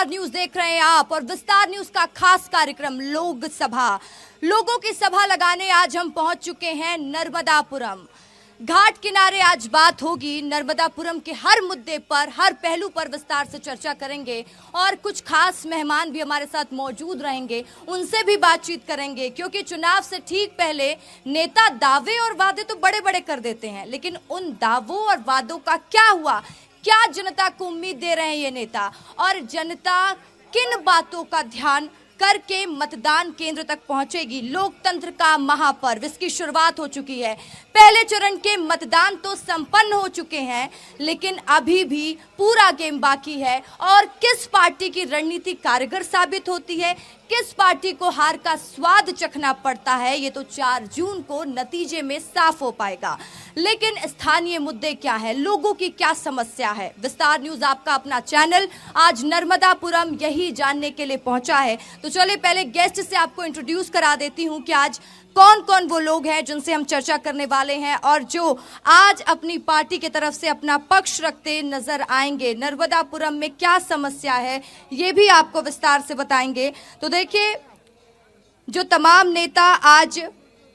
विस्तार न्यूज देख रहे हैं आप और विस्तार न्यूज का खास कार्यक्रम लोक सभा। लोगों की सभा लगाने आज हम पहुंच चुके हैं नर्मदापुरम घाट किनारे। आज बात होगी नर्मदापुरम के हर मुद्दे पर, हर पहलू पर विस्तार से चर्चा करेंगे और कुछ खास मेहमान भी हमारे साथ मौजूद रहेंगे, उनसे भी बातचीत करेंगे। क्योंकि चुनाव से ठीक पहले नेता दावे और वादे तो बड़े बड़े कर देते हैं, लेकिन उन दावों और वादों का क्या हुआ, क्या जनता को उम्मीद दे रहे हैं ये नेता, और जनता किन बातों का ध्यान करके मतदान केंद्र तक पहुंचेगी। लोकतंत्र का महापर्व, इसकी शुरुआत हो चुकी है। पहले चरण के मतदान तो संपन्न हो चुके हैं, लेकिन अभी भी पूरा गेम बाकी है। और किस पार्टी की रणनीति कारगर साबित होती है, किस पार्टी को हार का स्वाद चखना पड़ता है, ये तो 4 जून को नतीजे में साफ हो पाएगा। लेकिन स्थानीय मुद्दे क्या है, लोगों की क्या समस्या है, विस्तार न्यूज आपका अपना चैनल आज नर्मदापुरम यही जानने के लिए पहुंचा है। तो चलिए पहले गेस्ट से आपको इंट्रोड्यूस करा देती हूं कि आज कौन कौन वो लोग हैं जिनसे हम चर्चा करने वाले हैं और जो आज अपनी पार्टी की तरफ से अपना पक्ष रखते नजर आएंगे। नर्मदापुरम में क्या समस्या है ये भी आपको विस्तार से बताएंगे। तो देखिए, जो तमाम नेता आज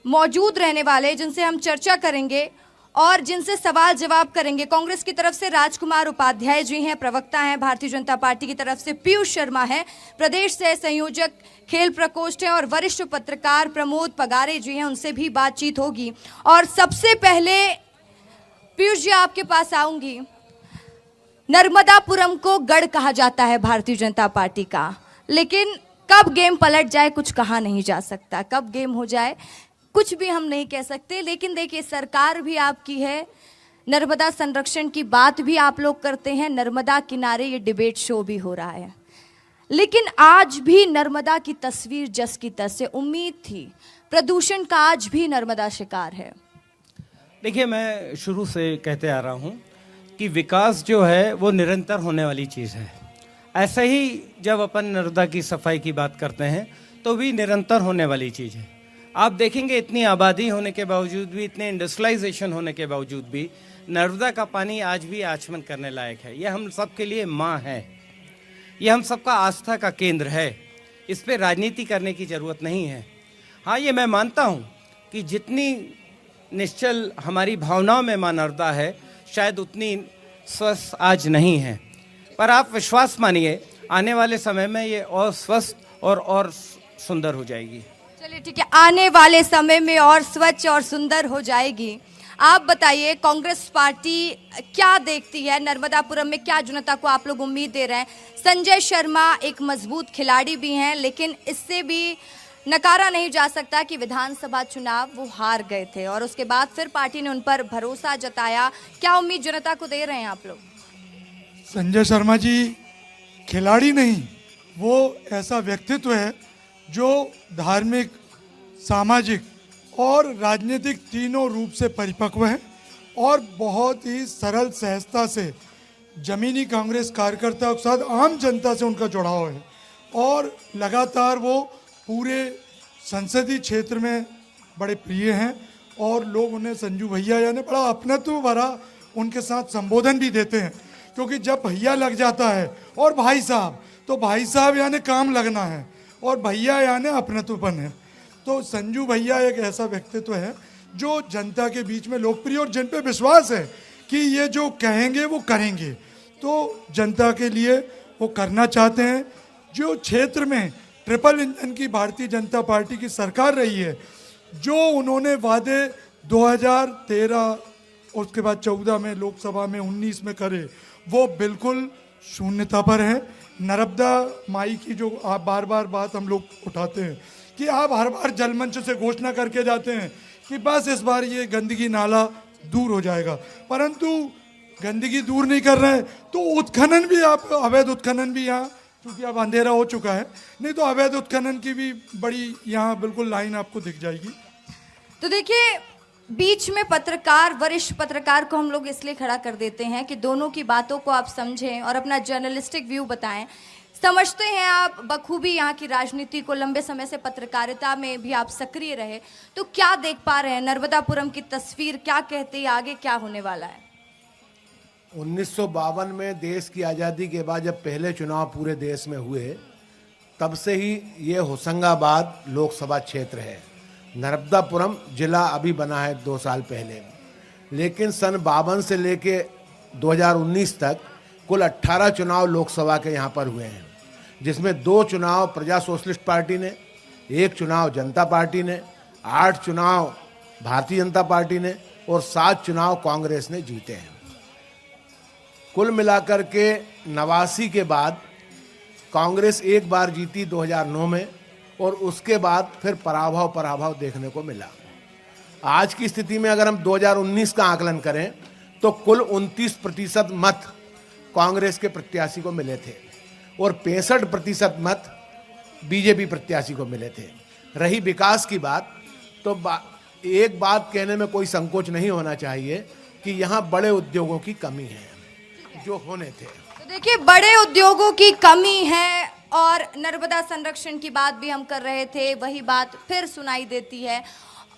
मौजूद रहने वाले जिनसे हम चर्चा करेंगे और जिनसे सवाल जवाब करेंगे, कांग्रेस की तरफ से राजकुमार उपाध्याय जी हैं, प्रवक्ता हैं। भारतीय जनता पार्टी की तरफ से पीयूष शर्मा है, प्रदेश से संयोजक खेल प्रकोष्ठ है, और वरिष्ठ पत्रकार प्रमोद पगारे जी हैं, उनसे भी बातचीत होगी। और सबसे पहले पीयूष जी आपके पास आऊंगी। नर्मदापुरम को गढ़ कहा जाता है भारतीय जनता पार्टी का, लेकिन कब गेम पलट जाए कुछ कहा नहीं जा सकता, कब गेम हो जाए कुछ भी हम नहीं कह सकते। लेकिन देखिए, सरकार भी आपकी है, नर्मदा संरक्षण की बात भी आप लोग करते हैं, नर्मदा किनारे ये डिबेट शो भी हो रहा है, लेकिन आज भी नर्मदा की तस्वीर जस की तस है। उम्मीद थी, प्रदूषण का आज भी नर्मदा शिकार है। देखिए, मैं शुरू से कहते आ रहा हूँ कि विकास जो है वो निरंतर होने वाली चीज़ है। ऐसे ही जब अपन नर्मदा की सफाई की बात करते हैं तो भी निरंतर होने वाली चीज़ है। आप देखेंगे, इतनी आबादी होने के बावजूद भी, इतने इंडस्ट्रियलाइजेशन होने के बावजूद भी नर्मदा का पानी आज भी आचमन करने लायक है। यह हम सब के लिए माँ है, यह हम सबका आस्था का केंद्र है। इस पे राजनीति करने की ज़रूरत नहीं है। हाँ, ये मैं मानता हूँ कि जितनी निश्चल हमारी भावनाओं में माँ नर्मदा है, शायद उतनी स्वस्थ आज नहीं है। पर आप विश्वास मानिए, आने वाले समय में ये और स्वस्थ और सुंदर हो जाएगी। चलिए ठीक है, आने वाले समय में और स्वच्छ और सुंदर हो जाएगी। आप बताइए, कांग्रेस पार्टी क्या देखती है नर्मदापुरम में, क्या जनता को आप लोग उम्मीद दे रहे हैं? संजय शर्मा एक मजबूत खिलाड़ी भी हैं, लेकिन इससे भी नकारा नहीं जा सकता कि विधानसभा चुनाव वो हार गए थे और उसके बाद फिर पार्टी ने उन पर भरोसा जताया। क्या उम्मीद जनता को दे रहे हैं आप लोग? संजय शर्मा जी खिलाड़ी नहीं, वो ऐसा व्यक्तित्व है जो धार्मिक, सामाजिक और राजनीतिक तीनों रूप से परिपक्व है और बहुत ही सरल सहजता से जमीनी कांग्रेस कार्यकर्ताओं के साथ आम जनता से उनका जुड़ाव है और लगातार वो पूरे संसदीय क्षेत्र में बड़े प्रिय हैं और लोग उन्हें संजू भैया यानी बड़ा अपनत्व भरा उनके साथ संबोधन भी देते हैं। क्योंकि जब भैया लग जाता है और भाई साहब, तो भाई साहब यानी काम लगना है और भैया यानी अपनत्वपन है। तो संजू भैया एक ऐसा व्यक्तित्व है जो जनता के बीच में लोकप्रिय और जिन पे विश्वास है कि ये जो कहेंगे वो करेंगे, तो जनता के लिए वो करना चाहते हैं। जो क्षेत्र में ट्रिपल इंजन की भारतीय जनता पार्टी की सरकार रही है, जो उन्होंने वादे 2013 उसके बाद 14 में, लोकसभा में 19 में करे, वो बिल्कुल शून्यता पर है। नर्मदा माई की जो आप बार बार बात हम लोग उठाते हैं कि आप हर बार जलमंच से घोषणा करके जाते हैं कि बस इस बार ये गंदगी नाला दूर हो जाएगा, परंतु गंदगी दूर नहीं कर रहे हैं। तो उत्खनन भी, आप अवैध उत्खनन भी यहाँ, क्योंकि अब अंधेरा हो चुका है, नहीं तो अवैध उत्खनन की भी बड़ी यहाँ बिल्कुल लाइन आपको दिख जाएगी। तो देखिए, बीच में पत्रकार, वरिष्ठ पत्रकार को हम लोग इसलिए खड़ा कर देते हैं कि दोनों की बातों को आप समझें और अपना जर्नलिस्टिक व्यू बताएं। समझते हैं आप बखूबी यहाँ की राजनीति को, लंबे समय से पत्रकारिता में भी आप सक्रिय रहे, तो क्या देख पा रहे हैं नर्मदापुरम की तस्वीर, क्या कहते हैं आगे क्या होने वाला है? 1952 में देश की आज़ादी के बाद जब पहले चुनाव पूरे देश में हुए, तब से ही ये होशंगाबाद लोकसभा क्षेत्र है। नर्मदापुरम जिला अभी बना है 2 साल पहले, लेकिन सन 52 से लेके 2019 तक कुल 18 चुनाव लोकसभा के यहाँ पर हुए हैं, जिसमें 2 चुनाव प्रजा सोशलिस्ट पार्टी ने, 1 चुनाव जनता पार्टी ने, 8 चुनाव भारतीय जनता पार्टी ने और 7 चुनाव कांग्रेस ने जीते हैं। कुल मिलाकर के 89 के बाद कांग्रेस एक बार जीती 2009 में, और उसके बाद फिर पराभव देखने को मिला। आज की स्थिति में अगर हम 2019 का आकलन करें तो कुल 29% मत कांग्रेस के प्रत्याशी को मिले थे और 65% मत बीजेपी प्रत्याशी को मिले थे। रही विकास की बात, तो एक बात कहने में कोई संकोच नहीं होना चाहिए कि यहाँ बड़े उद्योगों की कमी है जो होने थे। तो देखिए, बड़े उद्योगों की कमी है और नर्मदा संरक्षण की बात भी हम कर रहे थे, वही बात फिर सुनाई देती है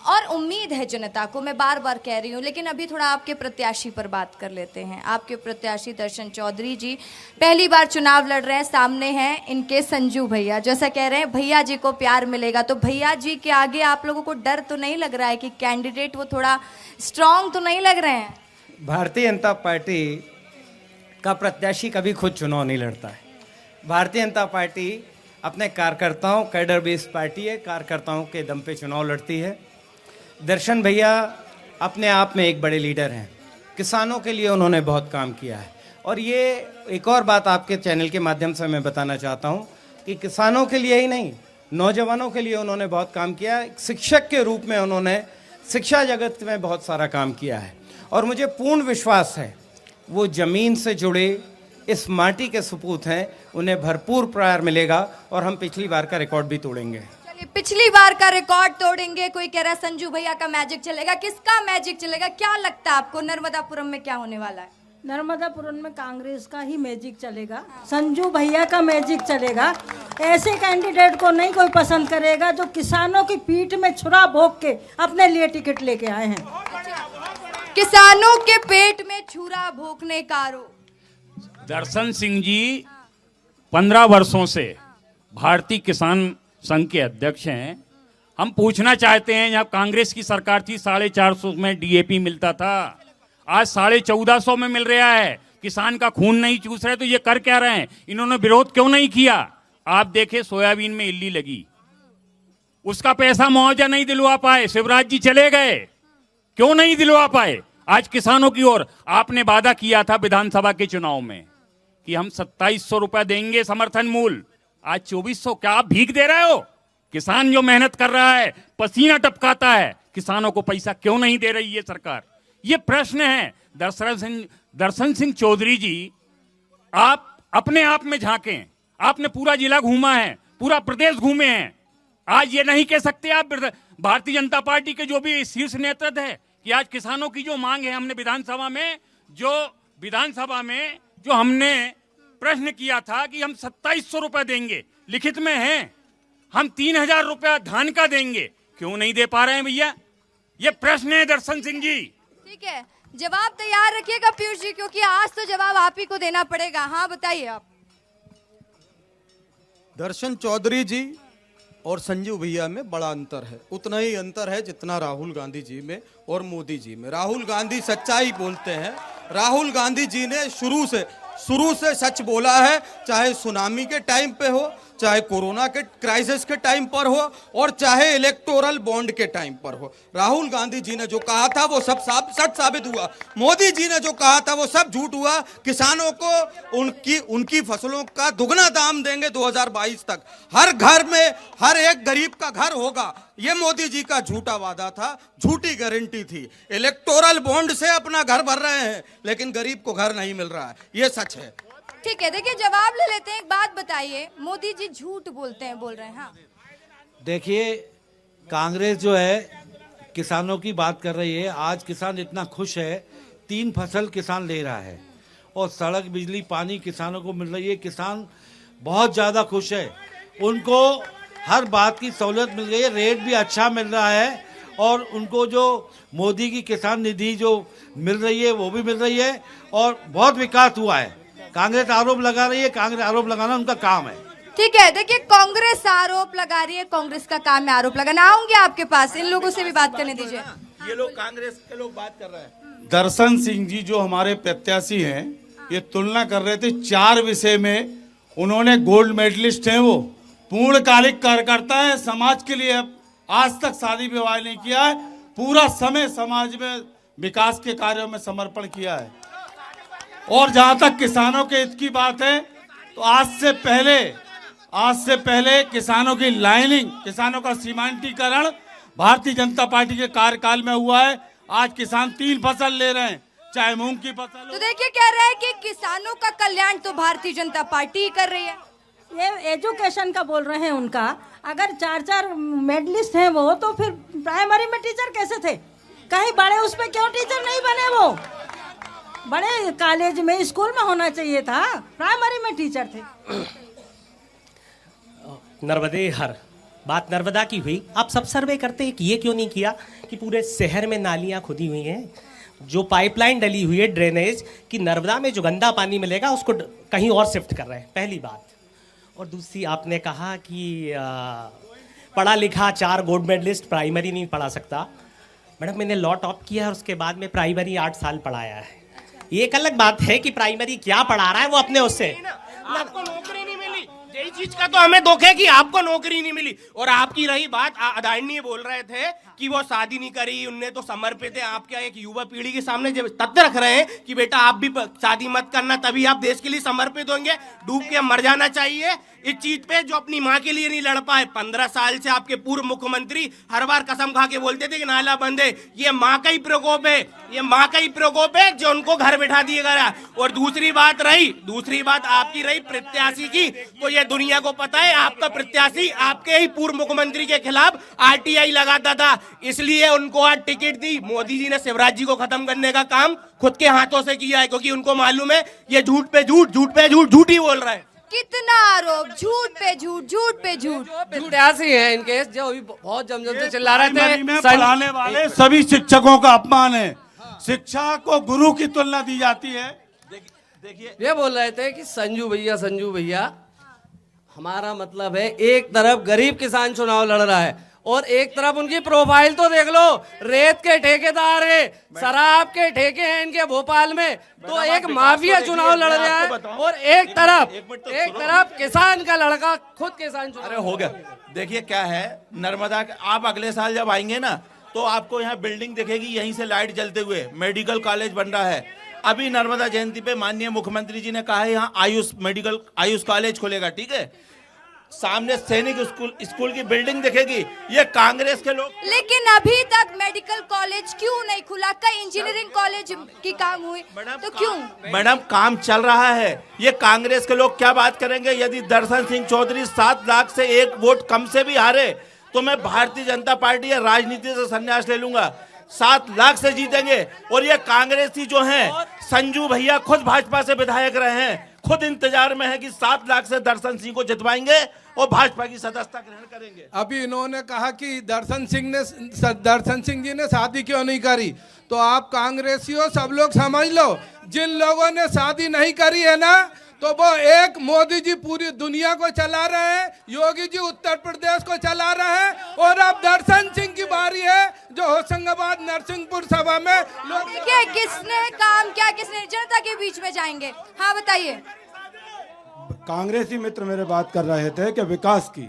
और उम्मीद है जनता को, मैं बार बार कह रही हूँ। लेकिन अभी थोड़ा आपके प्रत्याशी पर बात कर लेते हैं। आपके प्रत्याशी दर्शन चौधरी जी पहली बार चुनाव लड़ रहे हैं, सामने हैं इनके संजू भैया। जैसा कह रहे हैं भैया जी को प्यार मिलेगा, तो भैया जी के आगे आप लोगों को डर तो नहीं लग रहा है कि कैंडिडेट वो थोड़ा स्ट्रांग तो नहीं लग रहे हैं? भारतीय जनता पार्टी का प्रत्याशी कभी खुद चुनाव नहीं लड़ता है। भारतीय जनता पार्टी अपने कार्यकर्ताओं, कैडर बेस्ड पार्टी है, कार्यकर्ताओं के दम पे चुनाव लड़ती है। दर्शन भैया अपने आप में एक बड़े लीडर हैं, किसानों के लिए उन्होंने बहुत काम किया है। और ये एक और बात आपके चैनल के माध्यम से मैं बताना चाहता हूँ कि किसानों के लिए ही नहीं, नौजवानों के लिए उन्होंने बहुत काम किया है। शिक्षक के रूप में उन्होंने शिक्षा जगत में बहुत सारा काम किया है और मुझे पूर्ण विश्वास है वो ज़मीन से जुड़े इस माटी के सपूत हैं, उन्हें भरपूर प्यार मिलेगा और हम पिछली बार का रिकॉर्ड भी तोड़ेंगे। चलिए, पिछली बार का रिकॉर्ड तोड़ेंगे। कोई कह रहा है संजू भैया का मैजिक चलेगा, किसका मैजिक चलेगा? क्या लगता है आपको नर्मदापुरम में क्या होने वाला है? नर्मदापुरम में कांग्रेस का ही मैजिक चलेगा, संजू भैया का मैजिक चलेगा। ऐसे कैंडिडेट को नहीं कोई पसंद करेगा जो किसानों की पीठ में छुरा भोग के अपने लिए टिकट लेके आए हैं। किसानों के पेट में छुरा भोंकने का आरोप। दर्शन सिंह जी 15 वर्षों से भारतीय किसान संघ के अध्यक्ष हैं। हम पूछना चाहते हैं, जब कांग्रेस की सरकार थी 450 में डीएपी मिलता था, आज 1450 में मिल रहा है। किसान का खून नहीं चूस रहे तो ये कर क्या रहे हैं? इन्होंने विरोध क्यों नहीं किया? आप देखे सोयाबीन में इल्ली लगी, उसका पैसा मुआवजा नहीं दिलवा पाए, शिवराज जी चले गए, क्यों नहीं दिलवा पाए? आज किसानों की ओर आपने वादा किया था विधानसभा के चुनाव में कि हम 2700 रुपए देंगे समर्थन मूल्य, आज 2400। क्या आप भीख दे रहे हो? किसान जो मेहनत कर रहा है, पसीना टपकाता है, किसानों को पैसा क्यों नहीं दे रही है सरकार? ये प्रश्न है। दर्शन सिंह चौधरी जी, आप अपने आप में झांकें। आपने पूरा जिला घूमा है, पूरा प्रदेश घूमे हैं। आज ये नहीं कह सकते आप भारतीय जनता पार्टी के जो भी शीर्ष नेतृत्व है कि आज किसानों की जो मांग है, हमने विधानसभा में जो हमने प्रश्न किया था कि हम 2700 रुपए देंगे, लिखित में है, हम 3000 रुपया धान का देंगे, क्यों नहीं दे पा रहे हैं भैया? ये प्रश्न है दर्शन सिंह जी। ठीक है, जवाब तैयार रखिएगा पीयूष जी, क्योंकि आज तो जवाब आप ही को देना पड़ेगा। हाँ, बताइए आप। दर्शन चौधरी जी और संजू भैया में बड़ा अंतर है, उतना ही अंतर है जितना राहुल गांधी जी में और मोदी जी में। राहुल गांधी सच्चाई बोलते हैं। राहुल गांधी जी ने शुरू से सच बोला है, चाहे सुनामी के टाइम पे हो, चाहे कोरोना के क्राइसिस के टाइम पर हो और चाहे इलेक्टोरल बॉन्ड के टाइम पर हो। राहुल गांधी जी ने जो कहा था वो सब सच साबित हुआ। मोदी जी ने जो कहा था वो सब झूठ हुआ। किसानों को उनकी फसलों का दुगना दाम देंगे 2022 तक, हर घर में हर एक गरीब का घर होगा। ये मोदी जी का झूठा वादा था, झूठी गारंटी थी। इलेक्टोरल बॉन्ड से अपना घर भर रहे हैं लेकिन गरीब को घर नहीं मिल रहा है, ये सच है। ठीक है, देखिए जवाब ले लेते हैं। एक बात बताइए, मोदी जी झूठ बोल रहे हैं। हाँ, देखिए, कांग्रेस जो है किसानों की बात कर रही है। आज किसान इतना खुश है, 3 फसल किसान ले रहा है और सड़क, बिजली, पानी किसानों को मिल रही है। किसान बहुत ज़्यादा खुश है, उनको हर बात की सहूलत मिल गई है, रेट भी अच्छा मिल रहा है और उनको जो मोदी की किसान निधि जो मिल रही है वो भी मिल रही है और बहुत विकास हुआ है। कांग्रेस आरोप लगा रही है, कांग्रेस आरोप लगाना उनका काम है। ठीक है, देखिए कांग्रेस आरोप लगा रही है, कांग्रेस का काम है आरोप लगाना। आऊंगे आपके पास, इन लोगों से भी बात करने दीजिए। ये लोग कांग्रेस के लोग बात कर रहे हैं। दर्शन सिंह जी जो हमारे प्रत्याशी हैं, ये तुलना कर रहे थे 4 विषय में। उन्होंने गोल्ड मेडलिस्ट हैं, वो पूर्णकालिक कार्यकर्ता है, समाज के लिए आज तक शादी विवाह नहीं किया है, पूरा समय समाज में विकास के कार्यों में समर्पण किया है। और जहां तक किसानों के हित की बात है, तो आज से पहले किसानों की लाइनिंग, किसानों का सीमांतीकरण भारतीय जनता पार्टी के कार्यकाल में हुआ है। आज किसान 3 फसल ले रहे हैं, चाहे मूंग की फसल तो हो। देखिए कह रहे हैं कि किसानों का कल्याण तो भारतीय जनता पार्टी ही कर रही है। ये एजुकेशन का बोल रहे हैं उनका। अगर 4 मेडलिस्ट हैं वो, तो फिर प्राइमरी में टीचर कैसे थे? कहीं बड़े उस पे क्यों टीचर नहीं बने? वो बड़े कॉलेज में, स्कूल में होना चाहिए था, प्राइमरी में टीचर थे। नर्मदे हर बात नर्मदा की हुई, आप सब सर्वे करते हैं कि ये क्यों नहीं किया कि पूरे शहर में नालियां खुदी हुई हैं, जो पाइपलाइन डली हुई है ड्रेनेज की, नर्मदा में जो गंदा पानी मिलेगा उसको कहीं और शिफ्ट कर रहे हैं, पहली बात। और दूसरी, आपने कहा कि पढ़ा लिखा 4 गोल्ड मेडलिस्ट प्राइमरी नहीं पढ़ा सकता। मैडम, मैंने लॉ टॉप किया है, उसके बाद में प्राइमरी 8 साल पढ़ाया है। ये एक अलग बात है कि प्राइमरी क्या पढ़ा रहा है वो अपने उससे। आपको नौकरी नहीं मिली, यही चीज का तो हमें दुख है कि आपको नौकरी नहीं मिली। और आपकी रही बात, अदानी बोल रहे थे कि वो शादी नहीं करी, उनने तो समर्पित है। आप क्या एक युवा पीढ़ी के सामने जब तथ्य रख रहे हैं कि बेटा आप भी शादी मत करना, तभी आप देश के लिए समर्पित होंगे, डूब के मर जाना चाहिए इस चीज पे जो अपनी माँ के लिए नहीं लड़ पाए। 15 साल से आपके पूर्व मुख्यमंत्री हर बार कसम खा के बोलते थे कि नाला बंद है। ये माँ का ही प्रकोप है, ये माँ का ही प्रकोप है जो उनको घर बैठा दिया गया। और दूसरी बात आपकी रही प्रत्याशी की, तो ये दुनिया को पता है आपका प्रत्याशी आपके ही पूर्व मुख्यमंत्री के खिलाफ RTI लगाता था, इसलिए उनको आज टिकट दी। मोदी जी ने शिवराज जी को खत्म करने का काम खुद के हाथों से किया है, क्योंकि उनको मालूम है ये झूठ पे झूठ ही बोल रहा है। कितना आरोप, झूठ पे झूठ, झूठ पे झूठ। प्रत्याशी हैं इनके, जो अभी बहुत जमजम से चिल्ला रहे प्राइमरी में थे। पढ़ाने वाले सभी शिक्षकों का अपमान है। शिक्षा को गुरु की तुलना दी जाती है। देखिए, ये बोल रहे थे कि संजू भैया, हमारा मतलब है एक तरफ गरीब किसान चुनाव लड़ रहा है और एक तरफ उनकी प्रोफाइल तो देख लो, रेत के ठेकेदार है, शराब के ठेके हैं इनके भोपाल में, तो एक माफिया चुनाव लड़ रहा है। और एक तरफ किसान का लड़का खुद किसान चुनाव। अरे हो गया। देखिए क्या है, नर्मदा आप अगले साल जब आएंगे ना, तो आपको यहाँ बिल्डिंग दिखेगी, यहीं से लाइट जलते हुए, मेडिकल कॉलेज बन रहा है। अभी नर्मदा जयंती पे माननीय मुख्यमंत्री जी ने कहा है यहाँ आयुष कॉलेज खुलेगा, ठीक है। सामने सैनिक स्कूल की बिल्डिंग दिखेगी, ये कांग्रेस के लोग। लेकिन अभी तक मेडिकल कॉलेज क्यों नहीं खुला? कई इंजीनियरिंग कॉलेज की काम हुई, तो क्यों? मैडम, काम चल रहा है, ये कांग्रेस के लोग क्या बात करेंगे? यदि दर्शन सिंह चौधरी 7 लाख से 1 वोट कम से भी हारे, तो मैं भारतीय जनता पार्टी या राजनीति से संन्यास ले लूंगा। 7 लाख से जीतेंगे। और ये कांग्रेसी जो हैं, संजू भैया खुद भाजपा से विधायक रहे हैं, खुद इंतजार में है कि 7 लाख से दर्शन सिंह को जितवाएंगे और भाजपा की सदस्यता ग्रहण करेंगे। अभी इन्होंने कहा कि दर्शन सिंह जी ने शादी क्यों नहीं करी, तो आप कांग्रेसियों सब लोग समझ लो, जिन लोगों ने शादी नहीं करी है ना, तो वो एक मोदी जी पूरी दुनिया को चला रहे हैं, योगी जी उत्तर प्रदेश को चला रहे हैं, और अब दर्शन सिंह की बारी है जो होशंगाबाद नरसिंहपुर सभा में लोग। देखिए किसने काम किया, किसने जनता के बीच में जाएंगे। हाँ बताइए। कांग्रेसी मित्र मेरे बात कर रहे थे कि विकास की,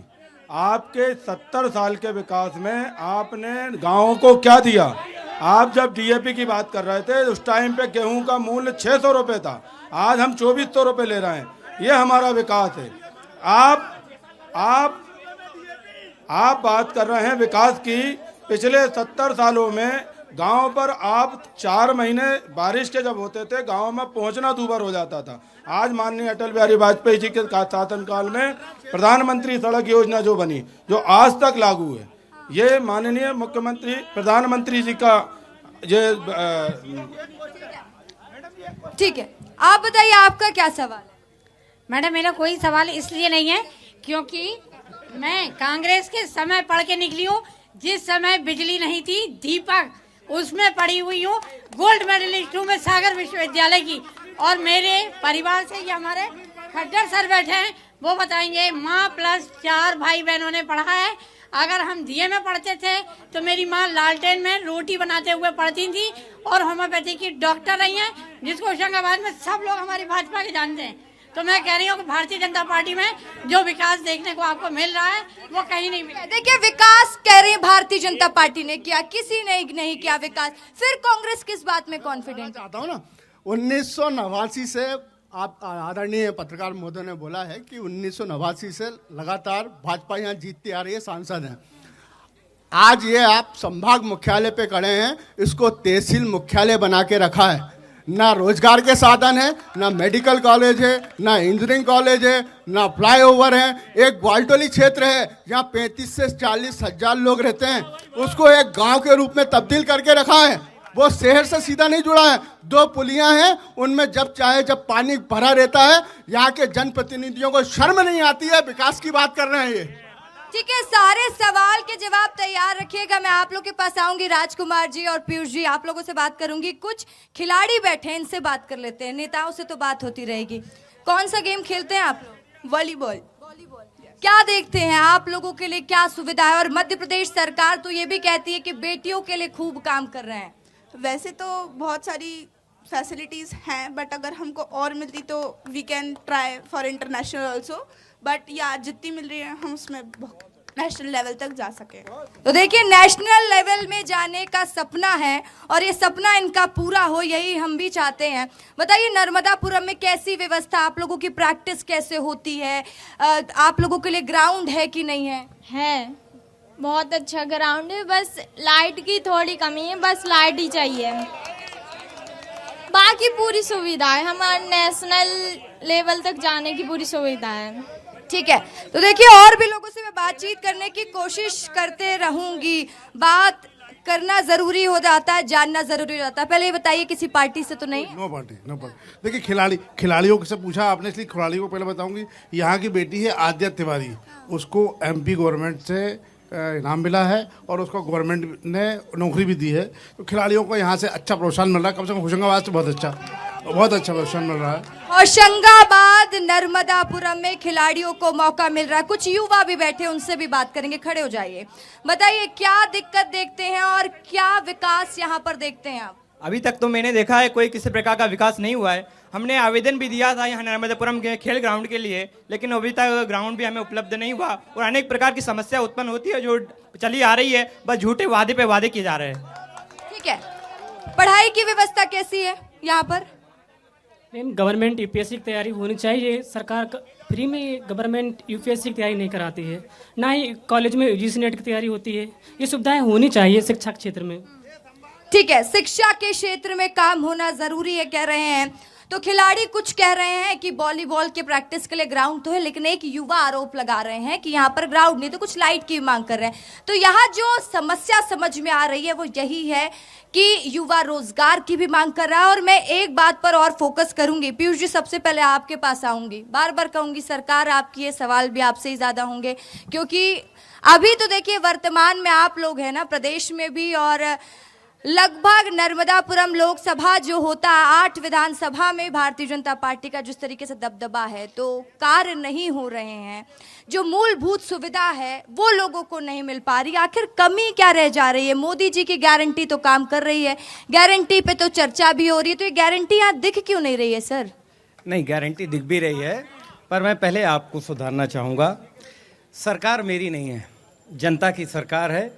आपके 70 साल के विकास में आपने गाँवों को क्या दिया? आप जब DAP की बात कर रहे थे, उस टाइम पे गेहूं का मूल्य 600 रुपये था, आज हम 2400 रुपये ले रहे हैं। ये हमारा विकास है। आप बात कर रहे हैं विकास की। पिछले 70 सालों में गांव पर आप 4 महीने बारिश के जब होते थे, गांव में पहुंचना दूभर हो जाता था। आज माननीय अटल बिहारी वाजपेयी जी के शासनकाल में प्रधानमंत्री सड़क योजना जो बनी, जो आज तक लागू है, ये माननीय मुख्यमंत्री प्रधानमंत्री जी का ये ठीक है, आप बताइए आपका क्या सवाल है? मैडम, मेरा कोई सवाल इसलिए नहीं है क्योंकि मैं कांग्रेस के समय पढ़ के निकली हूँ, जिस समय बिजली नहीं थी, दीपक, उसमें पढ़ी हुई हूँ। गोल्ड मेडलिस्ट हूँ मैं सागर विश्वविद्यालय की। और मेरे परिवार से ये हमारे खट्टर सर बैठे हैं, वो बताएंगे माँ प्लस 4 भाई बहनों ने पढ़ा है। अगर हम दिए में पढ़ते थे तो मेरी माँ लालटेन में रोटी बनाते हुए पढ़ती थी और होम्योपैथी की डॉक्टर रही हैं, जिसको होशंगाबाद में सब लोग हमारी भाजपा के जानते हैं। तो मैं कह रही हूँ कि भारतीय जनता पार्टी में जो विकास देखने को आपको मिल रहा है वो कहीं नहीं मिला। देखिए, विकास कह रहे हैं भारतीय जनता पार्टी ने किया, किसी ने नहीं किया विकास। फिर कांग्रेस किस बात में कॉन्फिडेंट? चाहता हूँ ना, 1989 से आप आदरणीय पत्रकार महोदय ने बोला है कि 1989 से लगातार भाजपा यहाँ जीतती आ रही है, सांसद हैं। आज ये आप संभाग मुख्यालय पे खड़े हैं, इसको तहसील मुख्यालय बना के रखा है। ना रोजगार के साधन है, ना मेडिकल कॉलेज है, ना इंजीनियरिंग कॉलेज है, ना फ्लाईओवर है। एक ग्वालटोली क्षेत्र है जहाँ 35 से 40 हजार लोग रहते हैं, उसको एक गांव के रूप में तब्दील करके रखा है। वो शहर से सीधा नहीं जुड़ा है। 2 पुलियां हैं, उनमें जब चाहे जब पानी भरा रहता है। यहाँ के जनप्रतिनिधियों को शर्म नहीं आती है, विकास की बात कर रहे हैं ये। ठीक है, सारे सवाल के जवाब तैयार रखिएगा। मैं आप लोग के पास आऊंगी, राजकुमार जी और पीयूष जी, आप लोगों से बात करूंगी। कुछ खिलाड़ी बैठे हैं, इनसे बात कर लेते हैं। नेताओं से तो बात होती रहेगी। कौन सा गेम खेलते हैं आप? वॉलीबॉल। क्या देखते हैं आप लोगों के लिए क्या सुविधा है? और मध्य प्रदेश सरकार तो ये भी कहती है कि बेटियों के लिए खूब काम कर रहे हैं। वैसे तो बहुत सारी फैसिलिटीज़ हैं, बट अगर हमको और मिलती तो we can try for international also. But या जितनी मिल रही है हम उसमें नेशनल लेवल तक जा सके। तो देखिए, नेशनल लेवल में जाने का सपना है और ये सपना इनका पूरा हो, यही हम भी चाहते हैं। बताइए, नर्मदापुरम में कैसी व्यवस्था, आप लोगों की प्रैक्टिस कैसे होती है? आप लोगों के लिए ग्राउंड है कि नहीं है? है, बहुत अच्छा ग्राउंड है, बस लाइट की थोड़ी कमी है, बस लाइट ही चाहिए। बाकी पूरी सुविधा है, हमारे नेशनल लेवल तक जाने की पूरी सुविधा है। ठीक है, तो देखिए, और भी लोगों से मैं बातचीत करने की कोशिश करते रहूंगी। बात करना जरूरी हो जाता है, जानना जरूरी हो जाता है। पहले ये बताइए, किसी पार्टी से तो नहीं? No party. देखिए, खिलाड़ियों से पूछा आपने, इसलिए खिलाड़ियों को पहले बताऊंगी। यहाँ की बेटी है आद्या तिवारी, उसको MP गवर्नमेंट से इनाम मिला है और उसको गवर्नमेंट ने नौकरी भी दी है। तो खिलाड़ियों को यहाँ से अच्छा प्रोत्साहन मिल रहा है, कम से कम होशंगाबाद से बहुत अच्छा प्रोत्साहन मिल रहा है। होशंगाबाद नर्मदापुरम में खिलाड़ियों को मौका मिल रहा है। कुछ युवा भी बैठे, उनसे भी बात करेंगे। खड़े हो जाइए, बताइए क्या दिक्कत देखते हैं और क्या विकास यहाँ पर देखते हैं आप? अभी तक तो मैंने देखा है कोई किसी प्रकार का विकास नहीं हुआ है। हमने आवेदन भी दिया था यहाँ नर्मदापुरम के खेल ग्राउंड के लिए, लेकिन अभी तक ग्राउंड भी हमें उपलब्ध नहीं हुआ और अनेक प्रकार की समस्या उत्पन्न होती है जो चली आ रही है। बस झूठे वादे पे वादे किए जा रहे हैं। ठीक है, पढ़ाई की व्यवस्था कैसी है यहाँ पर? गवर्नमेंट UPSC की तैयारी होनी चाहिए। सरकार फ्री में गवर्नमेंट UPSC की तैयारी नहीं कराती है, ना ही कॉलेज में UGC नेट की तैयारी होती है। ये सुविधाएं होनी चाहिए शिक्षा क्षेत्र में। ठीक है, शिक्षा के क्षेत्र में काम होना जरूरी है कह रहे हैं। तो खिलाड़ी कुछ कह रहे हैं कि वॉलीबॉल के प्रैक्टिस के लिए ग्राउंड तो है, लेकिन एक युवा आरोप लगा रहे हैं कि यहाँ पर ग्राउंड नहीं, तो कुछ लाइट की मांग कर रहे हैं। तो यहाँ जो समस्या समझ में आ रही है वो यही है कि युवा रोजगार की भी मांग कर रहा है। और मैं एक बात पर और फोकस करूंगी, पीयूष जी, सबसे पहले आपके पास आऊंगी। बार बार कहूंगी, सरकार आपकी, ये सवाल भी आपसे ही ज्यादा होंगे, क्योंकि अभी तो देखिए वर्तमान में आप लोग हैं ना प्रदेश में भी, और लगभग नर्मदापुरम लोकसभा जो होता है 8 विधानसभा में भारतीय जनता पार्टी का जिस तरीके से दबदबा है, तो कार्य नहीं हो रहे हैं। जो मूलभूत सुविधा है वो लोगों को नहीं मिल पा रही। आखिर कमी क्या रह जा रही है? मोदी जी की गारंटी तो काम कर रही है, गारंटी पे तो चर्चा भी हो रही है, तो ये गारंटी यहाँ दिख क्यों नहीं रही है सर? नहीं, गारंटी दिख भी रही है, पर मैं पहले आपको सुधारना चाहूँगा। सरकार मेरी नहीं है, जनता की सरकार है।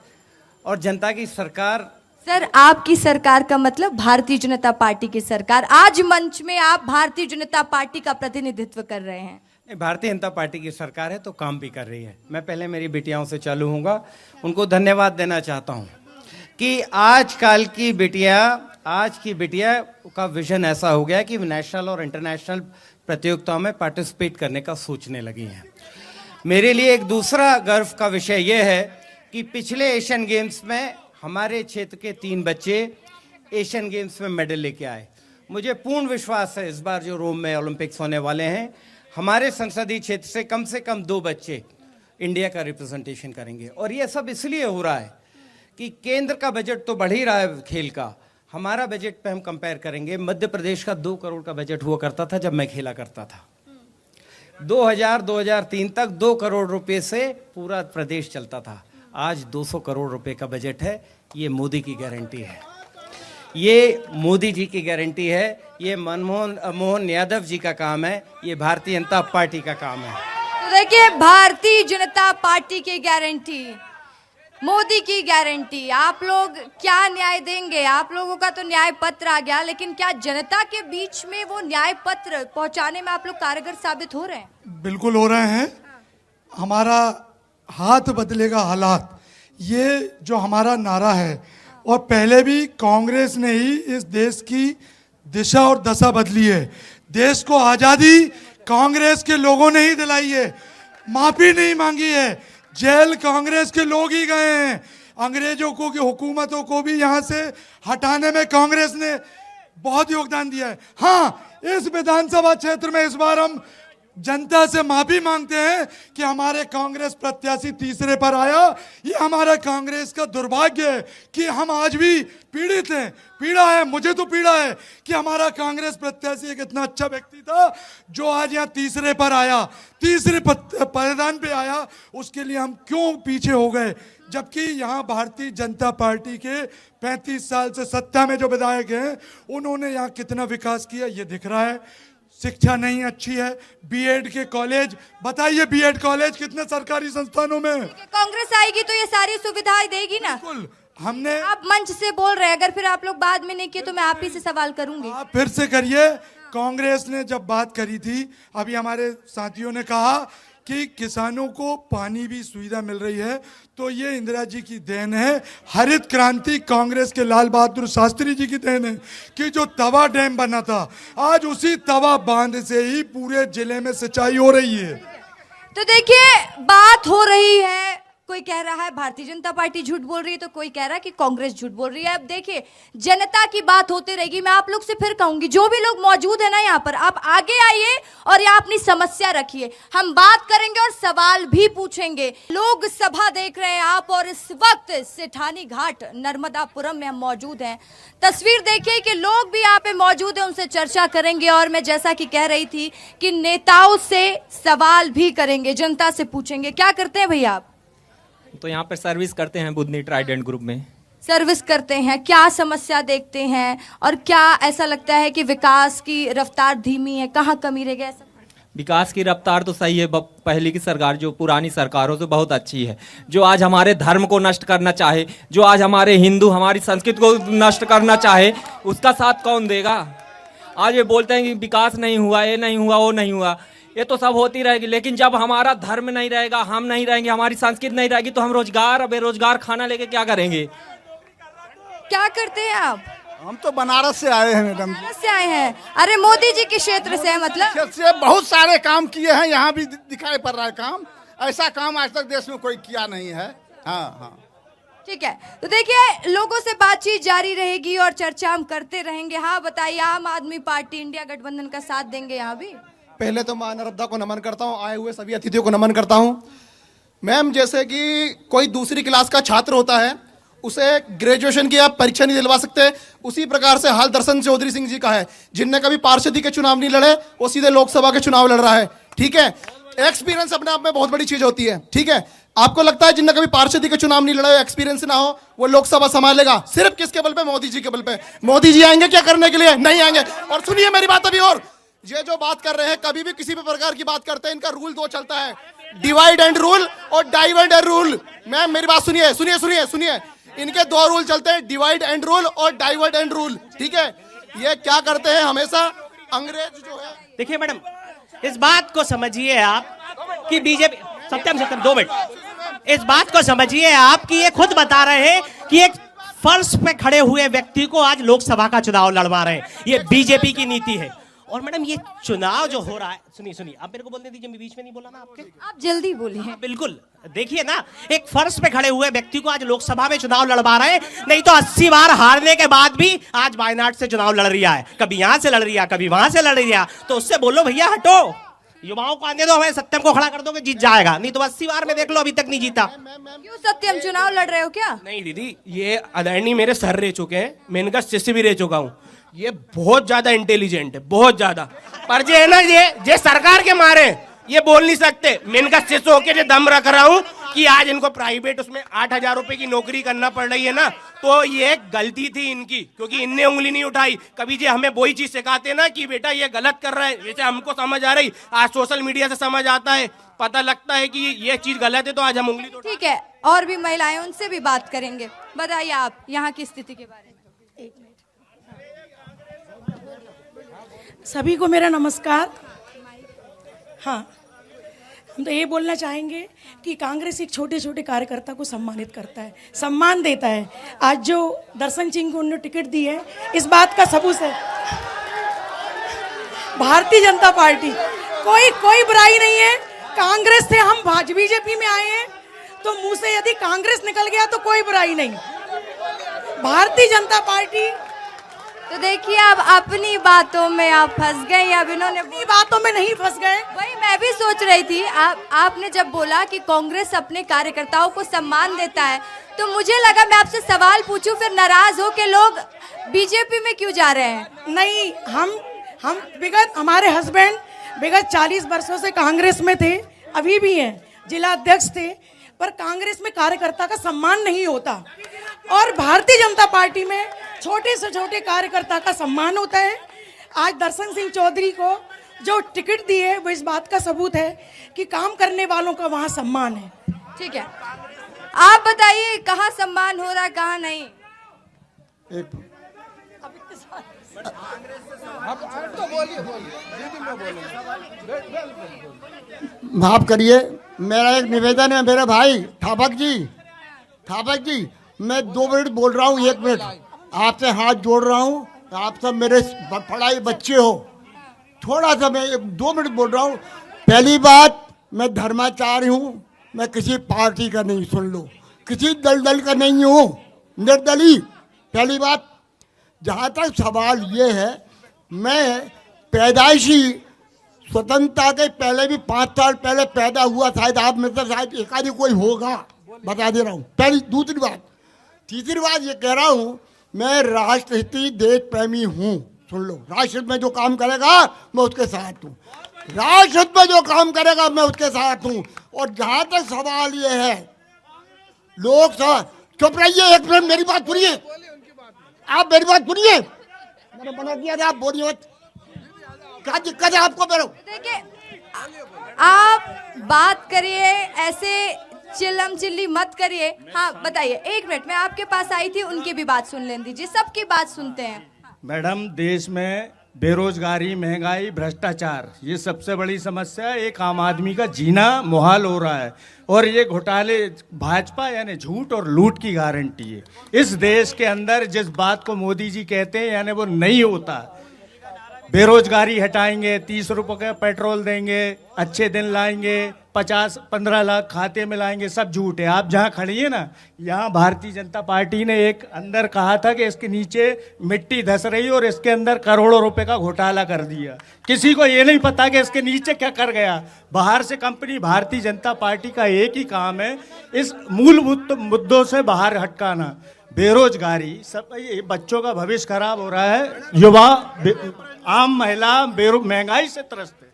और जनता की सरकार, सर आपकी सरकार का मतलब भारतीय जनता पार्टी की सरकार। आज मंच में आप भारतीय जनता पार्टी का प्रतिनिधित्व कर रहे हैं। भारतीय जनता पार्टी की सरकार है तो काम भी कर रही है। मैं पहले मेरी बेटियों से चालू होऊंगा, उनको धन्यवाद देना चाहता हूं कि आजकल की बिटिया का विजन ऐसा हो गया कि नेशनल और इंटरनेशनल प्रतियोगिताओं में पार्टिसिपेट करने का सोचने लगी हैं। मेरे लिए एक दूसरा गर्व का विषय यह है कि पिछले एशियन गेम्स में हमारे क्षेत्र के 3 बच्चे एशियन गेम्स में मेडल लेके आए। मुझे पूर्ण विश्वास है इस बार जो रोम में ओलंपिक्स होने वाले हैं, हमारे संसदीय क्षेत्र से कम 2 बच्चे इंडिया का रिप्रेजेंटेशन करेंगे। और ये सब इसलिए हो रहा है कि केंद्र का बजट तो बढ़ ही रहा है खेल का, हमारा बजट पे हम कंपेयर करेंगे, मध्य प्रदेश का 2 करोड़ का बजट हुआ करता था जब मैं खेला करता था। 2000-2003 तक 2 करोड़ रुपए से पूरा प्रदेश चलता था। आज 200 करोड़ रुपए का बजट है। ये मोदी की गारंटी है, ये मोदी जी की गारंटी है, ये मोहन यादव जी का काम है, ये भारतीय जनता पार्टी का काम है। तो देखिए, भारतीय जनता पार्टी की गारंटी, मोदी की गारंटी। आप लोग क्या न्याय देंगे? आप लोगों का तो न्याय पत्र आ गया, लेकिन क्या जनता के बीच में वो न्याय पत्र पहुंचाने में आप लोग कारगर साबित हो रहे हैं? बिल्कुल हो रहे हैं। हमारा हाथ बदलेगा हालात, ये जो हमारा नारा है, और पहले भी कांग्रेस ने ही इस देश की दिशा और दशा बदली है। देश को आज़ादी कांग्रेस के लोगों ने ही दिलाई है, माफी नहीं मांगी है। जेल कांग्रेस के लोग ही गए हैं। अंग्रेजों को की हुकूमतों को भी यहाँ से हटाने में कांग्रेस ने बहुत योगदान दिया है। हाँ, इस विधानसभा क्षेत्र में इस बार हम जनता से माफी मांगते हैं कि हमारे कांग्रेस प्रत्याशी तीसरे पर आया। ये हमारा कांग्रेस का दुर्भाग्य है कि हम आज भी पीड़ित हैं। पीड़ा है, मुझे तो पीड़ा है कि हमारा कांग्रेस प्रत्याशी एक इतना अच्छा व्यक्ति था जो आज यहाँ तीसरे पर आया, तीसरे पायदान पे आया, उसके लिए हम क्यों पीछे हो गए? जबकि यहाँ भारतीय जनता पार्टी के 35 साल से सत्ता में जो विधायक हैं, उन्होंने यहाँ कितना विकास किया ये दिख रहा है। शिक्षा नहीं अच्छी है, बीएड के कॉलेज बताइए, बीएड कॉलेज कितने सरकारी संस्थानों में? कांग्रेस आएगी तो ये सारी सुविधाएं देगी ना? बिल्कुल। हमने, आप मंच से बोल रहे हैं, अगर फिर आप लोग बाद में नहीं किए तो मैं आप ही से सवाल करूंगी। आप फिर से करिए। कांग्रेस ने जब बात करी थी, अभी हमारे साथियों ने कहा कि किसानों को पानी भी सुविधा मिल रही है, तो ये इंदिरा जी की देन है। हरित क्रांति कांग्रेस के लाल बहादुर शास्त्री जी की देन है कि जो तवा डैम बना था, आज उसी तवा बांध से ही पूरे जिले में सिंचाई हो रही है। तो देखिए, बात हो रही है, कोई कह रहा है भारतीय जनता पार्टी झूठ बोल रही है, तो कोई कह रहा है कि कांग्रेस झूठ बोल रही है। अब देखिए, जनता की बात होती रहेगी। मैं आप लोग से फिर कहूंगी, जो भी लोग मौजूद है ना यहाँ पर, आप आगे आइए और यहाँ अपनी समस्या रखिए, हम बात करेंगे और सवाल भी पूछेंगे। लोग सभा देख रहे हैं आप, और इस वक्त सेठानी घाट नर्मदापुरम में हम मौजूद हैं। तस्वीर देखिए कि लोग भी यहाँ पे मौजूद हैं, उनसे चर्चा करेंगे, और मैं जैसा कि कह रही थी कि नेताओं से सवाल भी करेंगे, जनता से पूछेंगे। क्या करते हैं भैया आप? तो यहाँ पर सर्विस करते हैं बुधनी ट्राइडेंट ग्रुप में। सर्विस करते हैं, क्या समस्या देखते हैं, और क्या ऐसा लगता है कि विकास की रफ्तार धीमी है, कहाँ कमी रह गया? विकास की रफ्तार तो सही है, पहले की सरकार जो पुरानी सरकारों से बहुत अच्छी है। जो आज हमारे धर्म को नष्ट करना चाहे, जो आज हमारे हिंदू हमारी संस्कृति को नष्ट करना चाहे, उसका साथ कौन देगा? आज ये बोलते हैं कि विकास नहीं हुआ, ये नहीं हुआ, वो नहीं हुआ, ये तो सब होती रहेगी, लेकिन जब हमारा धर्म नहीं रहेगा, हम नहीं रहेंगे, हमारी संस्कृति नहीं रहेगी, तो हम रोजगार बेरोजगार खाना लेके क्या करेंगे? क्या करते हैं आप? हम तो बनारस से आए हैं मैडम। बनारस से आए हैं? अरे मोदी जी के क्षेत्र से है, मतलब से बहुत सारे काम किए हैं, यहाँ भी दिखाई पड़ रहा है काम। ऐसा काम आज तक देश में कोई किया नहीं है। हाँ हाँ, ठीक है। तो देखिए, लोगों से बातचीत जारी रहेगी और चर्चा हम करते रहेंगे। हाँ बताइए, आम आदमी पार्टी इंडिया गठबंधन का साथ देंगे यहाँ भी? पहले तो मां नर्मदा को नमन करता हूँ, आए हुए सभी अतिथियों को नमन करता हूँ। मैम, जैसे कि कोई दूसरी क्लास का छात्र होता है, उसे ग्रेजुएशन की आप परीक्षा नहीं दिलवा सकते, उसी प्रकार से हाल दर्शन चौधरी सिंह जी का है, जिनने कभी पार्षदी के चुनाव नहीं लड़े, वो सीधे लोकसभा के चुनाव लड़ रहा है। ठीक है, एक्सपीरियंस अपने आप में बहुत बड़ी चीज होती है। ठीक है, आपको लगता है जिनने कभी पार्षदी के चुनाव नहीं लड़ा, एक्सपीरियंस ना हो, वो लोकसभा संभालेगा? सिर्फ किसके बल पे? मोदी जी के बल पे। मोदी जी आएंगे क्या करने के लिए? नहीं आएंगे। और सुनिए मेरी बात अभी, और ये जो बात कर रहे हैं, कभी भी किसी भी प्रकार की बात करते हैं, इनका रूल 2 चलता है, डिवाइड एंड रूल और डाइवर्ड एंड रूल। मैम मेरी बात सुनिए, सुनिए सुनिए सुनिए, इनके 2 रूल चलते हैं, डिवाइड एंड रूल और डाइवर्ड एंड रूल। ठीक है, ये क्या करते हैं हमेशा, अंग्रेज जो है। देखिए मैडम, इस बात को समझिए आप कि बीजेपी, सत्यम 2 मिनट, इस बात को समझिए आप कि ये खुद बता रहे हैं कि एक फर्श पे खड़े हुए व्यक्ति को आज लोकसभा का चुनाव लड़वा रहे हैं, ये बीजेपी की नीति है। और मैडम, ये चुनाव जो हो रहा है, सुनिए सुनिए, आप मेरे को बोलने दीजिए, मैं बीच में नहीं बोला ना आपके। आप जल्दी बोलिए। बिल्कुल, देखिए ना, एक फर्श पे खड़े हुए व्यक्ति को आज लोकसभा में चुनाव लड़वा रहे हैं, नहीं तो 80 बार हारने के बाद भी आज वायनाड से चुनाव लड़ रही है, कभी यहाँ से लड़ रही है, कभी वहां से लड़ रही है, तो उससे बोलो भैया हटो। युवाओं को आने दो, हमें सत्यम को खड़ा कर दो कि जीत जाएगा, नहीं तो 80 बार में देख लो अभी तक नहीं जीता। क्यों सत्यम चुनाव लड़ रहे हो क्या? नहीं दीदी, ये आदरणीय मेरे सर रह चुके हैं, मैं इनका शिष्य भी रह चुका हूँ। ये बहुत ज्यादा इंटेलिजेंट है, बहुत ज्यादा। पर जो है ना, ये सरकार के मारे ये बोल नहीं सकते। मैं इनका शिष्य होकर जो दम रख रहा हूँ कि आज इनको प्राइवेट उसमें 8,000 रुपए की नौकरी करना पड़ रही है ना, तो ये गलती थी इनकी, क्योंकि इनने उंगली नहीं उठाई। कभी जे हमें वही चीज सिखाते ना कि बेटा ये गलत कर रहा है, जैसे हमको समझ आ रही, आज सोशल मीडिया से समझ आता है, पता लगता है कि ये चीज गलत है, तो आज हम उंगली तो। ठीक है, और भी महिलाएं, उनसे भी बात करेंगे। बताइए आप यहाँ की स्थिति के बारे में। सभी को मेरा नमस्कार। हाँ, हम तो ये बोलना चाहेंगे कि कांग्रेस एक छोटे छोटे कार्यकर्ता को सम्मानित करता है, सम्मान देता है। आज जो दर्शन सिंह को उन्होंने टिकट दी है, इस बात का सबूत है भारतीय जनता पार्टी, कोई बुराई नहीं है। कांग्रेस से हम बीजेपी में आए हैं, तो मुंह से यदि कांग्रेस निकल गया तो कोई बुराई नहीं। भारतीय जनता पार्टी। तो देखिए, अब अपनी बातों में आप फंस गए, अब इन्होंने अपनी बातों में नहीं फंस गए। वही मैं भी सोच रही थी, आपने जब बोला कि कांग्रेस अपने कार्यकर्ताओं को सम्मान देता है, तो मुझे लगा मैं आपसे सवाल पूछूं, फिर नाराज हो के लोग बीजेपी में क्यों जा रहे हैं? नहीं, हम विगत, हमारे हस्बैंड विगत 40 वर्षों से कांग्रेस में थे, अभी भी हैं, जिला अध्यक्ष थे, पर कांग्रेस में कार्यकर्ता का सम्मान नहीं होता, और भारतीय जनता पार्टी में छोटे से छोटे कार्यकर्ता का सम्मान होता है। आज दर्शन सिंह चौधरी को जो टिकट दी है, वो इस बात का सबूत है कि काम करने वालों का वहाँ सम्मान है। ठीक है, आप बताइए कहाँ सम्मान हो रहा है, कहाँ नहीं? माफ करिए, मेरा एक निवेदन है, मेरे भाई ठापक जी, मैं 2 मिनट बोल रहा हूँ, 1 मिनट आपसे हाथ जोड़ रहा हूँ। आप सब मेरे पढ़ाई बच्चे हो, थोड़ा सा मैं 2 मिनट बोल रहा हूँ। पहली बात, मैं धर्माचार्य हूँ, मैं किसी पार्टी का नहीं, सुन लो, किसी दल का नहीं हूँ, निर्दलीय। पहली बात। जहाँ तक सवाल ये है, मैं पैदाइशी स्वतंत्रता के पहले भी 5 साल पहले पैदा हुआ, शायद आप में से शायद एकाधी कोई होगा, बता दे रहा हूँ। पहली। दूसरी बात, तीसरी बात ये कह रहा हूँ, मैं राष्ट्रहित देश प्रेमी हूँ, सुन लो। राष्ट्रहित में जो काम करेगा मैं उसके साथ हूँ, राष्ट्रहित में जो काम करेगा मैं उसके साथ हूँ। और जहाँ तक सवाल ये है, लोकसभा, चुप रहिए, 1 मिनट मेरी बात सुनिए, आप मेरी बात सुनिए, मैंने मना किया था, आप बोलिए मत, क्या दिक्कत है आपको? मेरे देखिए, आप बात करिए, ऐसे चिल्लम चिल्ली मत करिए। हाँ बताइए, 1 मिनट, मैं आपके पास आई थी, उनकी भी बात सुन लेने दीजिए, सबकी बात सुनते हैं। मैडम, देश में बेरोजगारी, महंगाई, भ्रष्टाचार, ये सबसे बड़ी समस्या है। एक आम आदमी का जीना मुहाल हो रहा है, और ये घोटाले, भाजपा यानी झूठ और लूट की गारंटी है। इस देश के अंदर जिस बात को मोदी जी कहते हैं, यानी वो नहीं होता। बेरोजगारी हटाएंगे, 30 रुपए का पेट्रोल देंगे, अच्छे दिन लाएंगे, 50-15 लाख खाते में लाएंगे, सब झूठ है। आप जहाँ खड़ी है ना, यहाँ भारतीय जनता पार्टी ने एक अंदर कहा था कि इसके नीचे मिट्टी धस रही और इसके अंदर करोड़ों रुपए का घोटाला कर दिया। किसी को ये नहीं पता कि इसके नीचे क्या कर गया। बाहर से कंपनी, भारतीय जनता पार्टी का एक ही काम है, इस मूलभूत मुद्दों से बाहर हटकाना। बेरोजगारी, सब, ये बच्चों का भविष्य खराब हो रहा है, युवा, आम महिला महंगाई से त्रस्त है।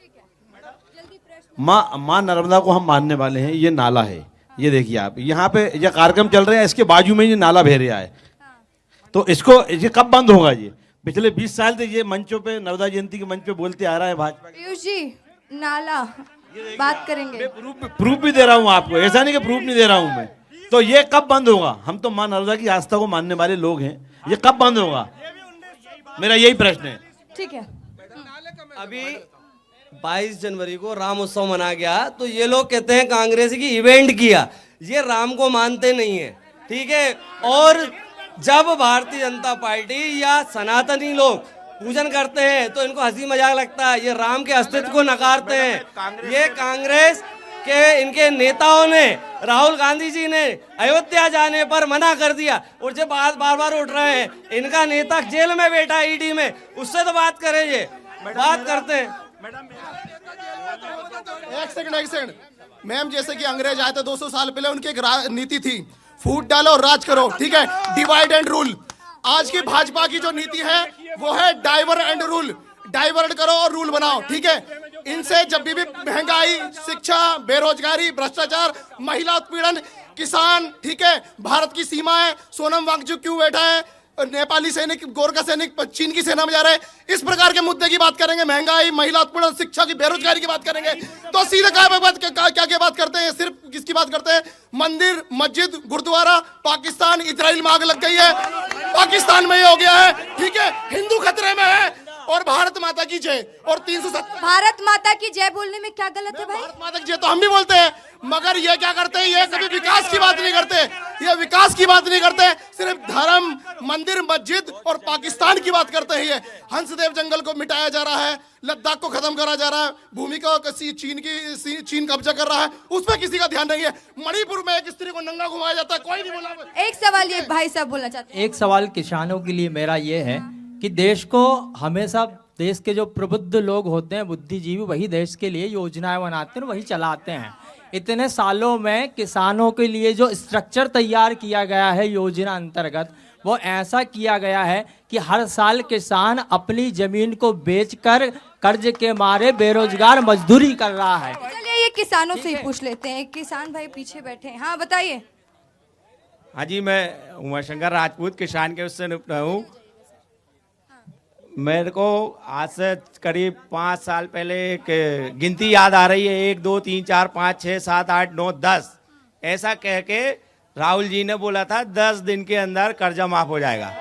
माँ नर्मदा को हम मानने वाले हैं। ये नाला है, ये देखिए आप, यहाँ पे ये कार्यक्रम चल रहे हैं, इसके बाजू में ये नाला बह रहा है, तो इसको, ये कब बंद होगा? ये पिछले 20 साल से ये मंचों पे, नर्मदा जयंती के मंच पे बोलते आ रहा है भाजपा। पीयूष जी, नाला बात करेंगे, प्रूफ भी दे रहा हूँ आपको, ऐसा नहीं कि प्रूफ नहीं दे रहा हूँ मैं। तो ये कब बंद होगा? हम तो माँ नर्मदा की आस्था को मानने वाले लोग हैं, ये कब बंद होगा? मेरा यही प्रश्न है। ठीक है, अभी 22 जनवरी को राम उत्सव मना गया, तो ये लोग कहते हैं कांग्रेस की इवेंट किया, ये राम को मानते नहीं है, ठीक है। और जब भारतीय जनता पार्टी या सनातनी लोग पूजन करते हैं तो इनको हंसी मजाक लगता है, ये राम के अस्तित्व को नकारते हैं। ये कांग्रेस के इनके नेताओं ने, राहुल गांधी जी ने अयोध्या जाने पर मना कर दिया, और जो बात बार बार उठ रहे हैं, इनका नेता जेल में बैठा ईडी में, उससे तो बात करें, ये बात करते हैं। एक सेकंड मैम, जैसे कि अंग्रेज आए थे 200 साल पहले, उनकी एक नीति थी, फूट डालो और राज करो, ठीक है, डिवाइड एंड रूल। आज की भाजपा की जो नीति है वो है डाइवर एंड रूल, डाइवर्ट करो और रूल बनाओ, ठीक है। इनसे जब भी महंगाई, शिक्षा, बेरोजगारी, भ्रष्टाचार, महिला उत्पीड़न, किसान, ठीक है, भारत की सीमा है, सोनम वांगचुक क्यों बैठा है, नेपाली सैनिक, गोरखा सैनिक चीन की सेना में जा रहे हैं, इस प्रकार के मुद्दे की बात करेंगे, महंगाई, महिला उत्पीड़न, शिक्षा की, बेरोजगारी की बात करेंगे, तो सीधे क्या बात करते हैं, सिर्फ किसकी बात करते हैं, मंदिर, मस्जिद, गुरुद्वारा, पाकिस्तान, इजराइल में आग लग गई है, पाकिस्तान में ये हो गया है, ठीक है, हिंदू खतरे में है, और भारत माता की जय, और 370 भारत माता की जय बोलने में क्या गलत है भाई? भारत माता की जय तो हम भी बोलते हैं, मगर ये क्या करते हैं, ये कभी विकास की बात नहीं करते, ये विकास की बात नहीं करते, सिर्फ धर्म, मंदिर, मस्जिद और पाकिस्तान की बात करते हैं। ये हंसदेव जंगल को मिटाया जा रहा है, लद्दाख को खत्म करा जा रहा है, भूमि को चीन कब्जा कर रहा है, उस पर किसी का ध्यान नहीं है। मणिपुर में एक स्त्री को नंगा घुमाया जाता है, कोई नहीं बोला। एक सवाल ये भाई साहब बोलना चाहते हैं। एक सवाल किसानों के लिए मेरा ये है कि देश को हमेशा, देश के जो प्रबुद्ध लोग होते हैं, बुद्धिजीवी, वही देश के लिए योजनाएं बनाते हैं, वही चलाते हैं। इतने सालों में किसानों के लिए जो स्ट्रक्चर तैयार किया गया है योजना अंतर्गत, वो ऐसा किया गया है कि हर साल किसान अपनी जमीन को बेचकर कर्ज के मारे बेरोजगार मजदूरी कर रहा है। चलिए ये किसानों से ही पूछ लेते हैं, किसान भाई पीछे बैठे हैं, हाँ बताइए। हाँ जी, मैं उमाशंकर राजपूत किसान के उससे निपटा हूँ। मेरे को आज से करीब 5 साल पहले एक गिनती याद आ रही है, 1 2 3 4 5 6 7 8 9 10 ऐसा कह के राहुल जी ने बोला था 10 दिन के अंदर कर्जा माफ हो जाएगा,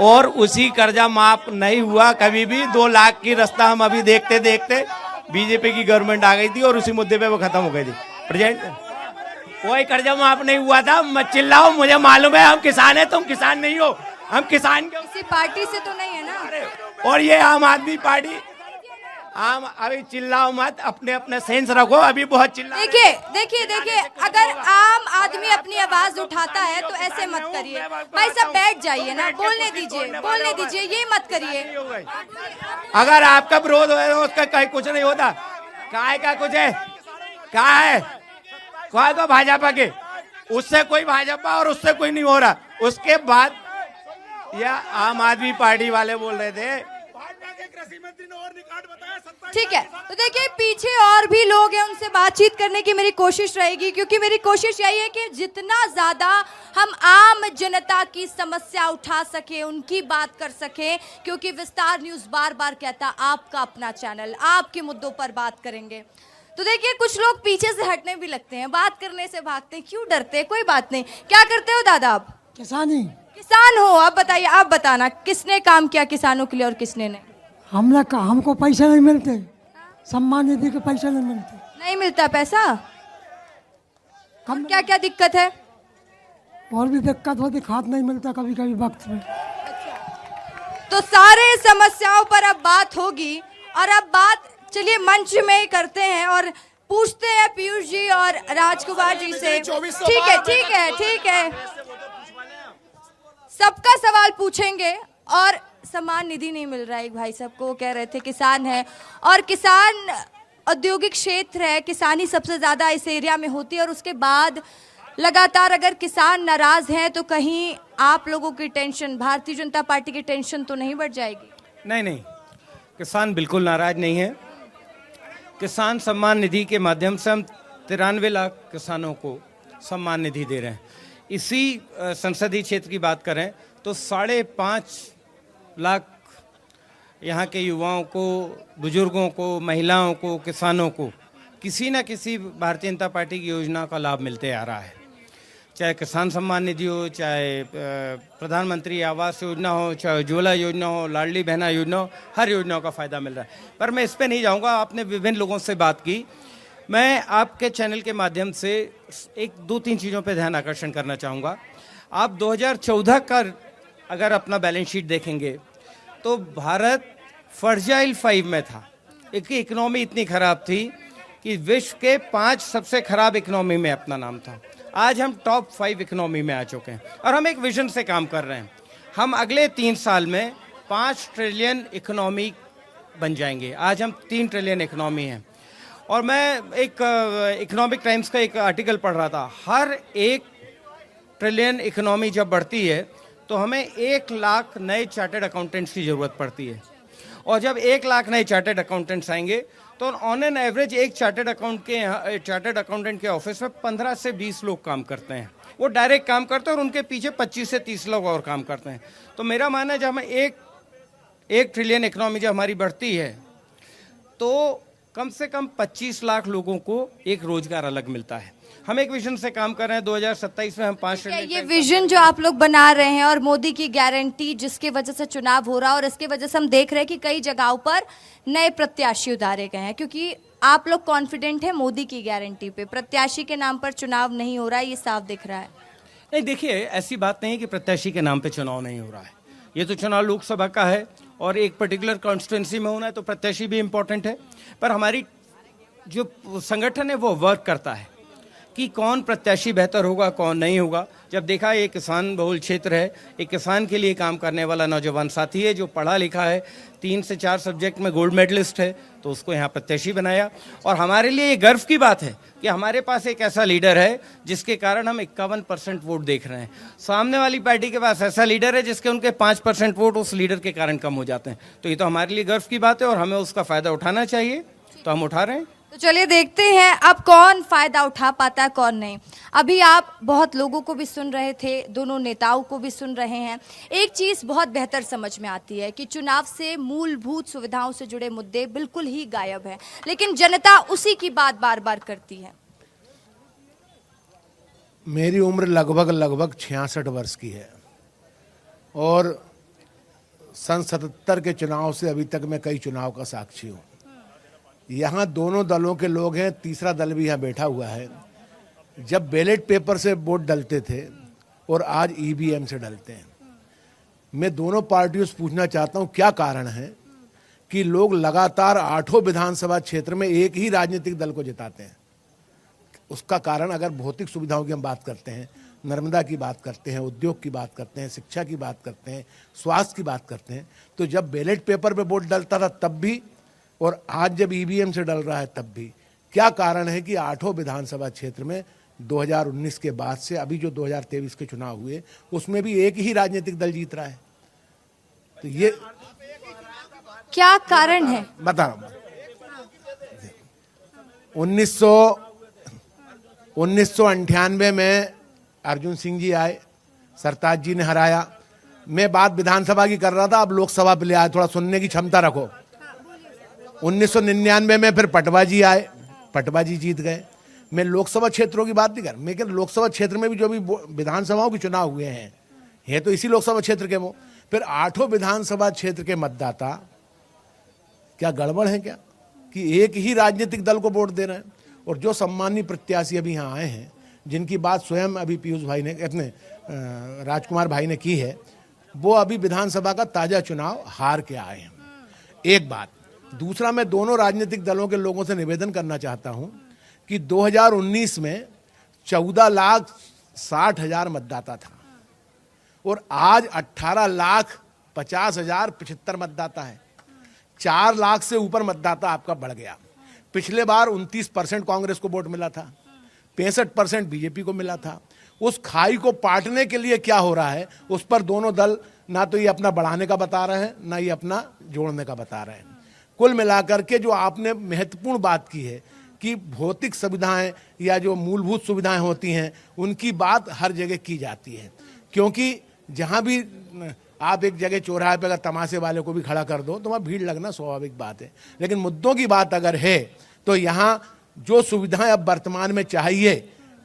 और उसी कर्जा माफ नहीं हुआ कभी भी। 2 लाख की रास्ता हम अभी देखते देखते बीजेपी की गवर्नमेंट आ गई थी और उसी मुद्दे पे वो खत्म हो गई थी। प्रेजेंट कोई कर्जा माफ नहीं हुआ था। मत चिल्लाओ, मुझे मालूम है हम किसान हैं, तुम किसान नहीं हो, हम किसान के किसी पार्टी से तो नहीं है ना। और ये आम आदमी पार्टी, अभी चिल्लाओ मत, अपने अपने सेंस रखो, अभी बहुत चिल्ला। देखिए, अगर आम आदमी अपनी आवाज उठाता है तो ऐसे मत करिए भाई साहब, बैठ जाइए ना, बोलने दीजिए, ये मत करिए। अगर आपका विरोध हो तो उसका कहीं कुछ नहीं होता, काय का कुछ है, क्या है कोई को भाजपा के, उससे कोई भाजपा और उससे कोई नहीं हो रहा। उसके बाद या आम आदमी पार्टी वाले बोल रहे थे, ठीक है, तो देखिए पीछे और भी लोग हैं, उनसे बातचीत करने की मेरी कोशिश रहेगी, क्योंकि मेरी कोशिश यही है कि जितना ज्यादा हम आम जनता की समस्या उठा सके, उनकी बात कर सके, क्योंकि विस्तार न्यूज बार बार कहता आपका अपना चैनल, आपके मुद्दों पर बात करेंगे। तो देखिए कुछ लोग पीछे से हटने भी लगते हैं, बात करने से भागते हैं, क्यों डरते हैं? कोई बात नहीं। क्या करते हो दादा आप? किसान हो आप? बताइए, आप बताना किसने काम किया किसानों के लिए और किसने नहीं? हमको पैसा नहीं मिलते, सम्मान निधि के पैसा नहीं मिलते। नहीं मिलता पैसा? क्या क्या दिक्कत है? और भी दिक्कत होती, खाद नहीं मिलता कभी कभी वक्त में। तो सारे समस्याओं पर अब बात होगी, और अब बात चलिए मंच में ही करते हैं और पूछते हैं पीयूष जी और राजकुमार जी से। ठीक है, सबका सवाल पूछेंगे। और सम्मान निधि नहीं मिल रहा है, एक भाई साहब को कह रहे थे किसान है, और किसान औद्योगिक क्षेत्र है, किसानी सबसे ज्यादा इस एरिया में होती है, और उसके बाद लगातार अगर किसान नाराज हैं तो कहीं आप लोगों की टेंशन, भारतीय जनता पार्टी की टेंशन तो नहीं बढ़ जाएगी? नहीं, किसान बिल्कुल नाराज नहीं है। किसान सम्मान निधि के माध्यम से हम 93 लाख किसानों को सम्मान निधि दे रहे हैं। इसी संसदीय क्षेत्र की बात करें तो 5.5 लाख यहाँ के युवाओं को, बुजुर्गों को, महिलाओं को, किसानों को किसी न किसी भारतीय जनता पार्टी की योजना का लाभ मिलते आ रहा है। चाहे किसान सम्मान निधि हो, चाहे प्रधानमंत्री आवास योजना हो, चाहे उज्ज्वला योजना हो, लाडली बहना योजना हो, हर योजनाओं का फ़ायदा मिल रहा है। पर मैं इस पर नहीं जाऊंगा, आपने विभिन्न लोगों से बात की। मैं आपके चैनल के माध्यम से 1-2-3 चीज़ों पर ध्यान आकर्षण करना चाहूँगा। आप 2014 का अगर अपना बैलेंस शीट देखेंगे तो भारत फर्जाइल 5 में था। इसकी इकोनॉमी इतनी ख़राब थी कि विश्व के 5 सबसे खराब इकोनॉमी में अपना नाम था। आज हम टॉप 5 इकोनॉमी में आ चुके हैं, और हम एक विजन से काम कर रहे हैं। हम अगले 3 साल में 5 ट्रिलियन इकोनॉमी बन जाएंगे। आज हम 3 ट्रिलियन इकोनॉमी हैं। और मैं एक इकोनॉमिक टाइम्स का एक आर्टिकल पढ़ रहा था, हर 1 ट्रिलियन इकोनॉमी जब बढ़ती है तो हमें 1 लाख नए चार्टर्ड अकाउंटेंट्स की ज़रूरत पड़ती है। और जब 1 लाख नए चार्टर्ड अकाउंटेंट्स आएंगे तो ऑन एन एवरेज एक चार्टर्ड अकाउंटेंट के ऑफिस में 15 से 20 लोग काम करते हैं। वो डायरेक्ट काम करते हैं और उनके पीछे 25 से 30 लोग और काम करते हैं। तो मेरा मानना है जब हमें एक ट्रिलियन इकोनॉमी जब हमारी बढ़ती है तो कम से कम 25 लाख लोगों को एक रोजगार अलग मिलता है। हम एक विजन से काम कर रहे हैं, 2027 में हम 5 ट्रिलियन। ये विजन जो आप लोग बना रहे हैं और मोदी की गारंटी जिसके वजह से चुनाव हो रहा है और इसके वजह से हम देख रहे हैं कि कई जगहों पर नए प्रत्याशी उतारे गए हैं, क्योंकि आप लोग कॉन्फिडेंट है मोदी की गारंटी पे, प्रत्याशी के नाम पर चुनाव नहीं हो रहा है, ये साफ दिख रहा है। नहीं, देखिए ऐसी बात नहीं है कि प्रत्याशी के नाम पे चुनाव नहीं हो रहा है। ये तो चुनाव लोकसभा का है और एक पर्टिकुलर कॉन्स्टिट्यूंसी में होना है तो प्रत्याशी भी इम्पोर्टेंट है। पर हमारी जो संगठन है वो वर्क करता है कि कौन प्रत्याशी बेहतर होगा, कौन नहीं होगा। जब देखा ये किसान बहुल क्षेत्र है, एक किसान के लिए काम करने वाला नौजवान साथी है जो पढ़ा लिखा है, 3 से 4 सब्जेक्ट में गोल्ड मेडलिस्ट है, तो उसको यहाँ प्रत्याशी बनाया। और हमारे लिए ये गर्व की बात है कि हमारे पास एक ऐसा लीडर है जिसके कारण हम 51% वोट देख रहे हैं। सामने वाली पार्टी के पास ऐसा लीडर है जिसके उनके 5% वोट उस लीडर के कारण कम हो जाते हैं। तो ये तो हमारे लिए गर्व की बात है और हमें उसका फ़ायदा उठाना चाहिए, तो हम उठा रहे हैं। तो चलिए देखते हैं अब कौन फायदा उठा पाता है कौन नहीं। अभी आप बहुत लोगों को भी सुन रहे थे, दोनों नेताओं को भी सुन रहे हैं। एक चीज़ बहुत बेहतर समझ में आती है कि चुनाव से मूलभूत सुविधाओं से जुड़े मुद्दे बिल्कुल ही गायब हैं, लेकिन जनता उसी की बात बार बार करती है। मेरी उम्र लगभग 66 वर्ष की है और सन 77 के चुनाव से अभी तक मैं कई चुनाव का साक्षी हूँ। यहाँ दोनों दलों के लोग हैं, तीसरा दल भी यहाँ बैठा हुआ है। जब बैलेट पेपर से वोट डलते थे और आज ईवीएम से डलते हैं, मैं दोनों पार्टियों से पूछना चाहता हूँ क्या कारण है कि लोग लगातार 8 विधानसभा क्षेत्र में एक ही राजनीतिक दल को जिताते हैं। उसका कारण अगर भौतिक सुविधाओं की हम बात करते हैं, नर्मदा की बात करते हैं, उद्योग की बात करते हैं, शिक्षा की बात करते हैं, स्वास्थ्य की बात करते हैं, तो जब बैलेट पेपर पे वोट डलता था तब भी और आज जब ईवीएम से डल रहा है तब भी, क्या कारण है कि 8 विधानसभा क्षेत्र में 2019 के बाद से अभी जो 2023 के चुनाव हुए उसमें भी एक ही राजनीतिक दल जीत रहा है? तो ये क्या कारण है बता रहा हूं। 1998 में अर्जुन सिंह जी आए, सरताज जी ने हराया। मैं बात विधानसभा की कर रहा था, अब लोकसभा पे ले आए, थोड़ा सुनने की क्षमता रखो। 1999 में फिर पटवा जी आए, पटवा जी जीत गए। मैं लोकसभा क्षेत्रों की बात नहीं कर, मैं लोकसभा क्षेत्र में भी जो भी विधानसभाओं के चुनाव हुए हैं ये तो इसी लोकसभा क्षेत्र के वो, फिर 8 विधानसभा क्षेत्र के मतदाता क्या गड़बड़ है क्या कि एक ही राजनीतिक दल को वोट दे रहे हैं? और जो सम्मानीय प्रत्याशी अभी यहाँ आए हैं जिनकी बात स्वयं अभी पीयूष भाई ने अपने राजकुमार भाई ने की है, वो अभी विधानसभा का ताजा चुनाव हार के आए हैं। एक बात। दूसरा, मैं दोनों राजनीतिक दलों के लोगों से निवेदन करना चाहता हूं कि 2019 में 14,60,000 मतदाता था और आज 18,50,075 मतदाता है। 4 लाख से ऊपर मतदाता आपका बढ़ गया। पिछले बार 29% कांग्रेस को वोट मिला था, 65% बीजेपी को मिला था। उस खाई को पाटने के लिए क्या हो रहा है उस पर दोनों दल ना तो ये अपना बढ़ाने का बता रहे हैं ना ये अपना जोड़ने का बता रहे हैं। कुल मिलाकर के जो आपने महत्वपूर्ण बात की है कि भौतिक सुविधाएं या जो मूलभूत सुविधाएं होती हैं उनकी बात हर जगह की जाती है, क्योंकि जहां भी आप एक जगह चौराहे पे अगर तमाशे वाले को भी खड़ा कर दो तो वहाँ भीड़ लगना स्वाभाविक बात है, लेकिन मुद्दों की बात अगर है तो यहाँ जो सुविधाएं अब वर्तमान में चाहिए,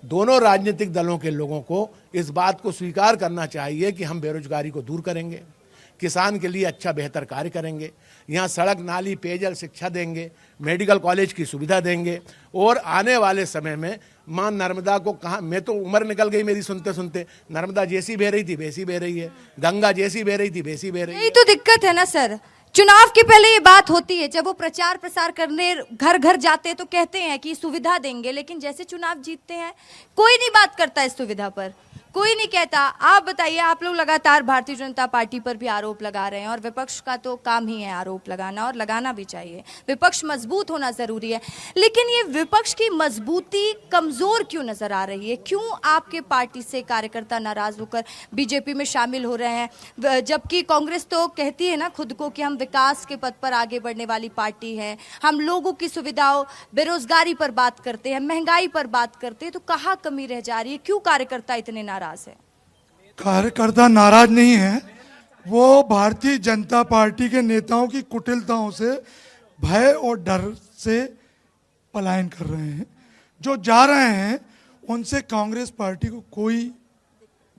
दोनों राजनीतिक दलों के लोगों को इस बात को स्वीकार करना चाहिए कि हम बेरोजगारी को दूर करेंगे, किसान के लिए अच्छा बेहतर कार्य करेंगे, यहाँ सड़क नाली पेयजल शिक्षा देंगे, मेडिकल कॉलेज की सुविधा देंगे और आने वाले समय में मां नर्मदा को कहाँ, मैं तो उम्र निकल गई मेरी सुनते सुनते, नर्मदा जैसी बह रही थी वैसी बह रही है, गंगा जैसी बह रही थी वैसी बह रही है। यही तो दिक्कत है ना सर, चुनाव के पहले ये बात होती है, जब वो प्रचार प्रसार करने घर घर जाते हैं तो कहते हैं कि सुविधा देंगे, लेकिन जैसे चुनाव जीतते हैं कोई नहीं बात करता इस सुविधा पर, कोई नहीं कहता। आप बताइए, आप लोग लगातार भारतीय जनता पार्टी पर भी आरोप लगा रहे हैं और विपक्ष का तो काम ही है आरोप लगाना, और लगाना भी चाहिए। विपक्ष मजबूत होना जरूरी है, लेकिन ये विपक्ष की मजबूती कमजोर क्यों नजर आ रही है? क्यों आपके पार्टी से कार्यकर्ता नाराज होकर बीजेपी में शामिल हो रहे हैं, जबकि कांग्रेस तो कहती है ना खुद को कि हम विकास के पथ पर आगे बढ़ने वाली पार्टी है, हम लोगों की सुविधाओं, बेरोजगारी पर बात करते हैं, महंगाई पर बात करते हैं, तो कहाँ कमी रह जा रही है? क्यों कार्यकर्ता इतने नाराज है? कार्यकर्ता नाराज नहीं है, वो भारतीय जनता पार्टी के नेताओं की कुटिलताओं से, भय और डर से पलायन कर रहे हैं। जो जा रहे हैं उनसे कांग्रेस पार्टी को कोई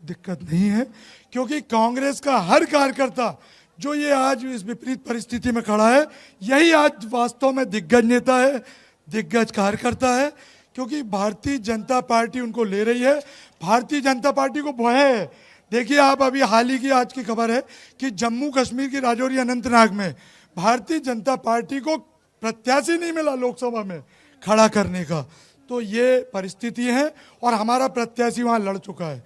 दिक्कत नहीं है, क्योंकि कांग्रेस का हर कार्यकर्ता जो ये आज इस विपरीत परिस्थिति में खड़ा है, यही आज वास्तव में दिग्गज नेता है, दिग्गज कार्यकर्ता है, क्योंकि भारतीय जनता पार्टी उनको ले रही है। भारतीय जनता पार्टी को भय है। देखिए आप, अभी हाल ही की आज की खबर है कि जम्मू कश्मीर की राजौरी अनंतनाग में भारतीय जनता पार्टी को प्रत्याशी नहीं मिला लोकसभा में खड़ा करने का। तो ये परिस्थिति है और हमारा प्रत्याशी वहाँ लड़ चुका है।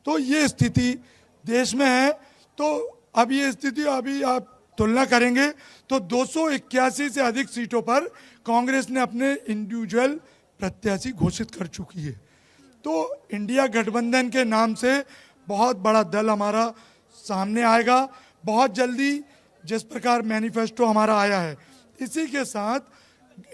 तो ये स्थिति देश में है। तो अब ये स्थिति अभी आप तुलना करेंगे तो 281 से अधिक सीटों पर कांग्रेस ने अपने इंडिविजुअल प्रत्याशी घोषित कर चुकी है। तो इंडिया गठबंधन के नाम से बहुत बड़ा दल हमारा सामने आएगा बहुत जल्दी। जिस प्रकार मैनिफेस्टो हमारा आया है, इसी के साथ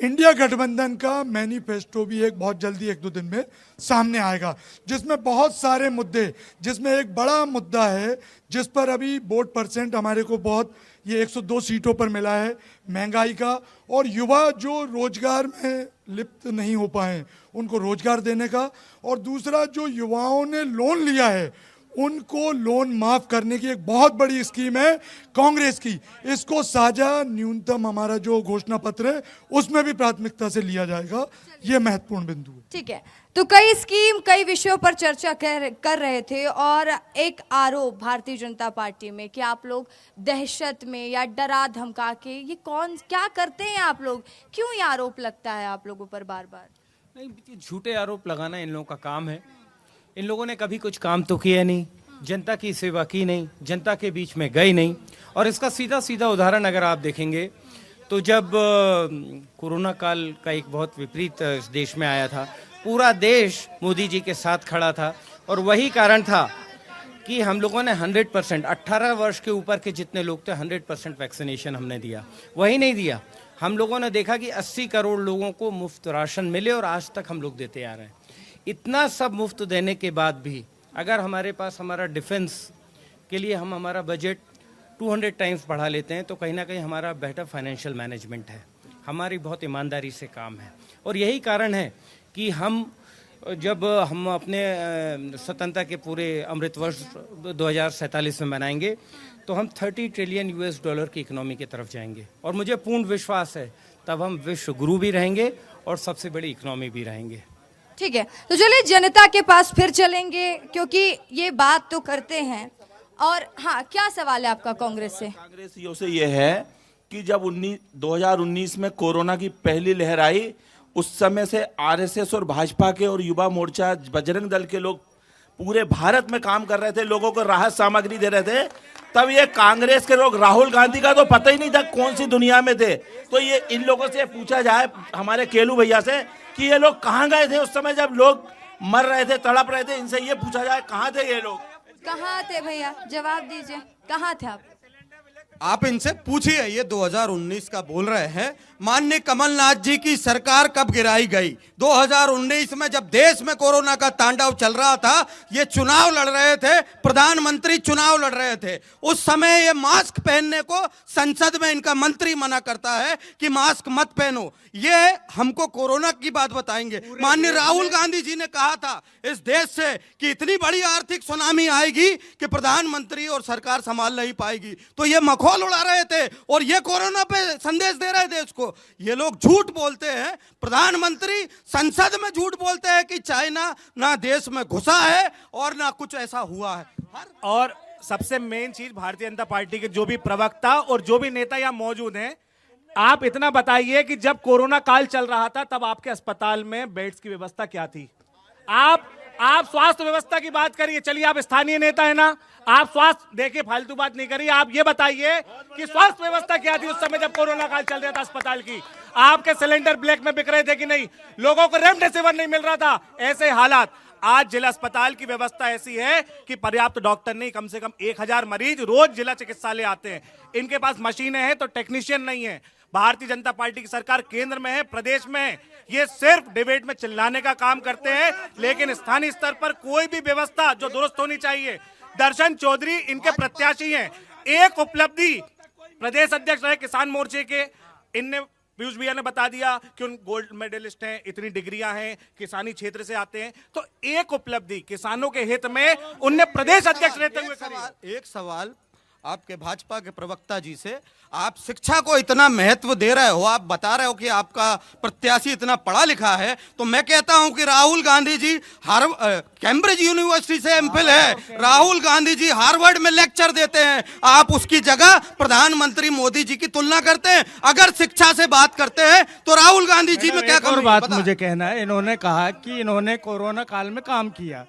इंडिया गठबंधन का मैनिफेस्टो भी एक बहुत जल्दी 1-2 दिन में सामने आएगा, जिसमें बहुत सारे मुद्दे, जिसमें एक बड़ा मुद्दा है जिस पर अभी वोट परसेंट हमारे को बहुत, ये 102 सीटों पर मिला है, महंगाई का, और युवा जो रोजगार में लिप्त नहीं हो पाए उनको रोजगार देने का, और दूसरा जो युवाओं ने लोन लिया है उनको लोन माफ करने की एक बहुत बड़ी स्कीम है कांग्रेस की। इसको साझा न्यूनतम हमारा जो घोषणा पत्र है उसमें भी प्राथमिकता से लिया जाएगा। ये महत्वपूर्ण बिंदु है। ठीक है, तो कई स्कीम, कई विषयों पर चर्चा कर रहे थे, और एक आरोप भारतीय जनता पार्टी में कि आप लोग दहशत में या डरा धमका के, ये कौन क्या करते हैं आप लोग? क्यों ये आरोप लगता है आप लोगों पर बार बार? नहीं, झूठे आरोप लगाना इन लोगों का काम है। इन लोगों ने कभी कुछ काम तो किया नहीं, जनता की सेवा की नहीं, जनता के बीच में गई नहीं। और इसका सीधा सीधा उदाहरण अगर आप देखेंगे तो जब कोरोना काल का एक बहुत विपरीत देश में आया था, पूरा देश मोदी जी के साथ खड़ा था, और वही कारण था कि हम लोगों ने 100%, 18 वर्ष के ऊपर के जितने लोग थे 100% वैक्सीनेशन हमने दिया। वही नहीं दिया, हम लोगों ने देखा कि 80 करोड़ लोगों को मुफ्त राशन मिले, और आज तक हम लोग देते आ रहे हैं। इतना सब मुफ्त देने के बाद भी अगर हमारे पास हमारा डिफेंस के लिए हम हमारा बजट 200 टाइम्स बढ़ा लेते हैं, तो कहीं ना कहीं हमारा बेटर फाइनेंशियल मैनेजमेंट है, हमारी बहुत ईमानदारी से काम है। और यही कारण है कि जब हम अपने स्वतंत्रता के पूरे अमृत वर्ष 2047 में मनाएंगे, तो हम 30 ट्रिलियन US डॉलर की इकोनॉमी की तरफ जाएंगे। और मुझे पूर्ण विश्वास है तब हम विश्व गुरु भी रहेंगे और सबसे बड़ी इकोनॉमी भी रहेंगे। ठीक है, तो चलिए जनता के पास फिर चलेंगे, क्योंकि ये बात तो करते हैं। और हाँ, क्या सवाल है आपका कांग्रेस से? कांग्रेसियों से ये है कि जब 2019 में कोरोना की पहली लहर आई, उस समय से RSS और भाजपा के और युवा मोर्चा, बजरंग दल के लोग पूरे भारत में काम कर रहे थे, लोगों को राहत सामग्री दे रहे थे। तब ये कांग्रेस के लोग, राहुल गांधी का तो पता ही नहीं था कौन सी दुनिया में थे। तो ये इन लोगों से पूछा जाए, हमारे केलू भैया से, कि ये लोग कहाँ गए थे उस समय जब लोग मर रहे थे, तड़प रहे थे। इनसे ये पूछा जाए, कहाँ थे ये लोग? कहाँ थे भैया, जवाब दीजिए, कहाँ थे आप? आप इनसे पूछिए। ये 2019 का बोल रहे हैं। माननीय कमलनाथ जी की सरकार कब गिराई गई? 2019 में जब देश में कोरोना का तांडव चल रहा था, ये चुनाव लड़ रहे थे, प्रधानमंत्री चुनाव लड़ रहे थे। उस समय ये मास्क पहनने को संसद में इनका मंत्री मना करता है कि मास्क मत पहनो। ये हमको कोरोना की बात बताएंगे। माननीय राहुल गांधी जी ने कहा था इस देश से कि इतनी बड़ी आर्थिक सुनामी आएगी कि प्रधानमंत्री और सरकार संभाल नहीं पाएगी। तो ये मखौल उड़ा रहे थे और ये कोरोना पे संदेश दे रहे देश को। ये लोग झूठ बोलते हैं, प्रधानमंत्री संसद में झूठ बोलते हैं कि चाइना ना देश में घुसा है और ना कुछ ऐसा हुआ है। और सबसे मेन चीज, भारतीय जनता पार्टी के जो भी प्रवक्ता और जो भी नेता यहाँ मौजूद हैं, आप इतना बताइए कि जब कोरोना काल चल रहा था तब आपके अस्पताल में बेड्स की व्यवस्था क्या थी? आप स्वास्थ्य व्यवस्था की बात करिए, चलिए आप स्थानीय नेता है ना, आप स्वास्थ्य देखिए, फालतू बात नहीं करिए। आप ये बताइए कि स्वास्थ्य व्यवस्था क्या थी उस समय जब कोरोना काल चल रहा था अस्पताल की? आपके सिलेंडर ब्लैक में बिक रहे थे कि नहीं? लोगों को रेमडेसिविर नहीं मिल रहा था? ऐसे हालात। आज जिला अस्पताल की व्यवस्था ऐसी है कि पर्याप्त डॉक्टर नहीं, कम से कम 1000 मरीज रोज जिला चिकित्सालय आते हैं। इनके पास मशीनें हैं तो टेक्नीशियन नहीं है। भारतीय जनता पार्टी की सरकार केंद्र में है, प्रदेश में है, ये सिर्फ डिबेट में चिल्लाने का काम करते हैं, लेकिन स्थानीय स्तर पर कोई भी व्यवस्था जो दुरुस्त होनी चाहिए। दर्शन चौधरी इनके प्रत्याशी हैं। एक उपलब्धि, प्रदेश अध्यक्ष रहे किसान मोर्चे के, इनने पीयूष भैया ने बता दिया कि उन गोल्ड मेडलिस्ट हैं, इतनी डिग्रियां हैं, किसानी क्षेत्र से आते हैं, तो एक उपलब्धि किसानों के हित में उनने प्रदेश अध्यक्ष रहते हुए करी। एक सवाल आपके भाजपा के प्रवक्ता जी से, आप शिक्षा को इतना महत्व दे रहे हो, आप बता रहे हो कि आपका प्रत्याशी इतना पढ़ा लिखा है, तो मैं कहता हूं कि राहुल गांधी जी कैम्ब्रिज यूनिवर्सिटी से एमफिल है, राहुल गांधी जी हार्वर्ड में लेक्चर देते हैं, आप उसकी जगह प्रधानमंत्री मोदी जी की तुलना करते हैं। अगर शिक्षा से बात करते हैं तो राहुल गांधी जी में क्या कमी है? बात मुझे कहना है, इन्होंने कहा कि इन्होंने कोरोना काल में काम किया।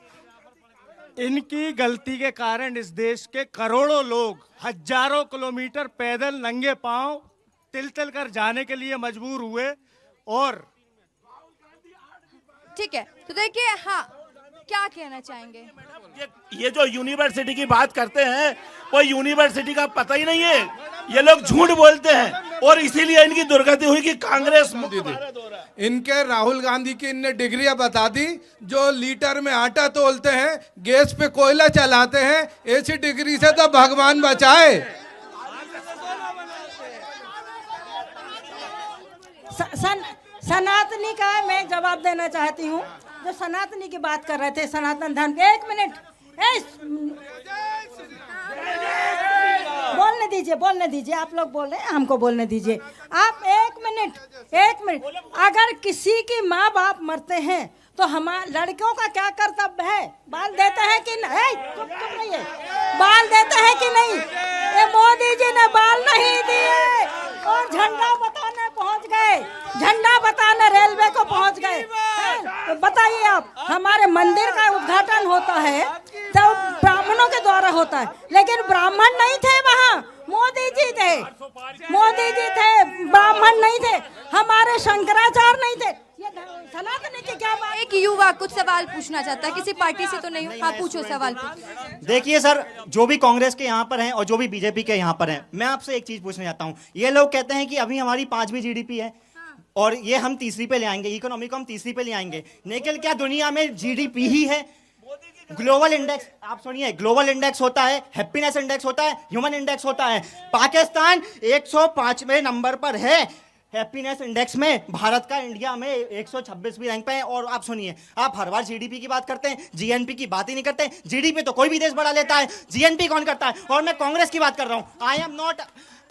इनकी गलती के कारण इस देश के करोड़ों लोग हजारों किलोमीटर पैदल नंगे पांव तिल कर जाने के लिए मजबूर हुए। और ठीक है, तो देखिए, हाँ, क्या कहना चाहेंगे? ये जो यूनिवर्सिटी की बात करते हैं, वो यूनिवर्सिटी का पता ही नहीं है। ये लोग झूठ बोलते हैं और इसीलिए इनकी दुर्गति हुई कि कांग्रेस मुक्त भारत हो रहा है। इनके राहुल गांधी की इनने डिग्रियां बता दी, जो लीटर में आटा तोलते हैं, गैस पे कोयला चलाते हैं, ऐसी डिग्री से तो भगवान बचाए। सनातनी का मैं जवाब देना चाहती हूँ। जो सनातनी की बात कर रहे थे, सनातन धर्म, एक मिनट, बोलने दीजिए, आप लोग बोल रहे हैं, हमको बोलने दीजिए। आप एक मिनट, अगर किसी की माँ बाप मरते हैं तो हमारे लड़कियों का क्या कर्तव्य है? बाल देते हैं कि नहीं? चुप नहीं है, बाल देते हैं कि नहीं? ये मोदी जी ने बाल नहीं दिए और झंडा बताने पहुंच गए, झंडा बताने रेलवे को पहुंच गए। तो बताइए आप, हमारे मंदिर का उद्घाटन होता है तो ब्राह्मणों के द्वारा होता है, लेकिन ब्राह्मण नहीं थे वहाँ, मोदी जी थे, ब्राह्मण नहीं थे, हमारे शंकराचार्य नहीं थे। ये सनातनी की क्या बात? एक युवा कुछ सवाल पूछना चाहता है, किसी पार्टी से तो नहीं? हाँ, पूछो सवाल। देखिए सर, जो भी कांग्रेस के यहाँ पर हैं और जो भी बीजेपी के यहाँ पर हैं, मैं आपसे एक चीज पूछना चाहता हूँ। ये लोग कहते हैं कि अभी हमारी 5वीं जीडीपी है और ये हम तीसरी पे ले आएंगे, इकोनॉमी को हम तीसरी पे ले आएंगे, लेकिन क्या दुनिया में जीडीपी ही है? ग्लोबल इंडेक्स, आप सुनिए, ग्लोबल इंडेक्स होता है, हैप्पीनेस इंडेक्स होता है, ह्यूमन इंडेक्स होता है। पाकिस्तान 105वें नंबर पर है हैप्पीनेस इंडेक्स में, भारत का इंडिया में 126वीं रैंक पे है। और आप सुनिए, आप हर बार जीडीपी की बात करते हैं, जीएनपी की बात ही नहीं करते। जीडीपी तो कोई भी देश बढ़ा लेता है, जीएनपी कौन करता है? और मैं कांग्रेस की बात कर रहा हूं।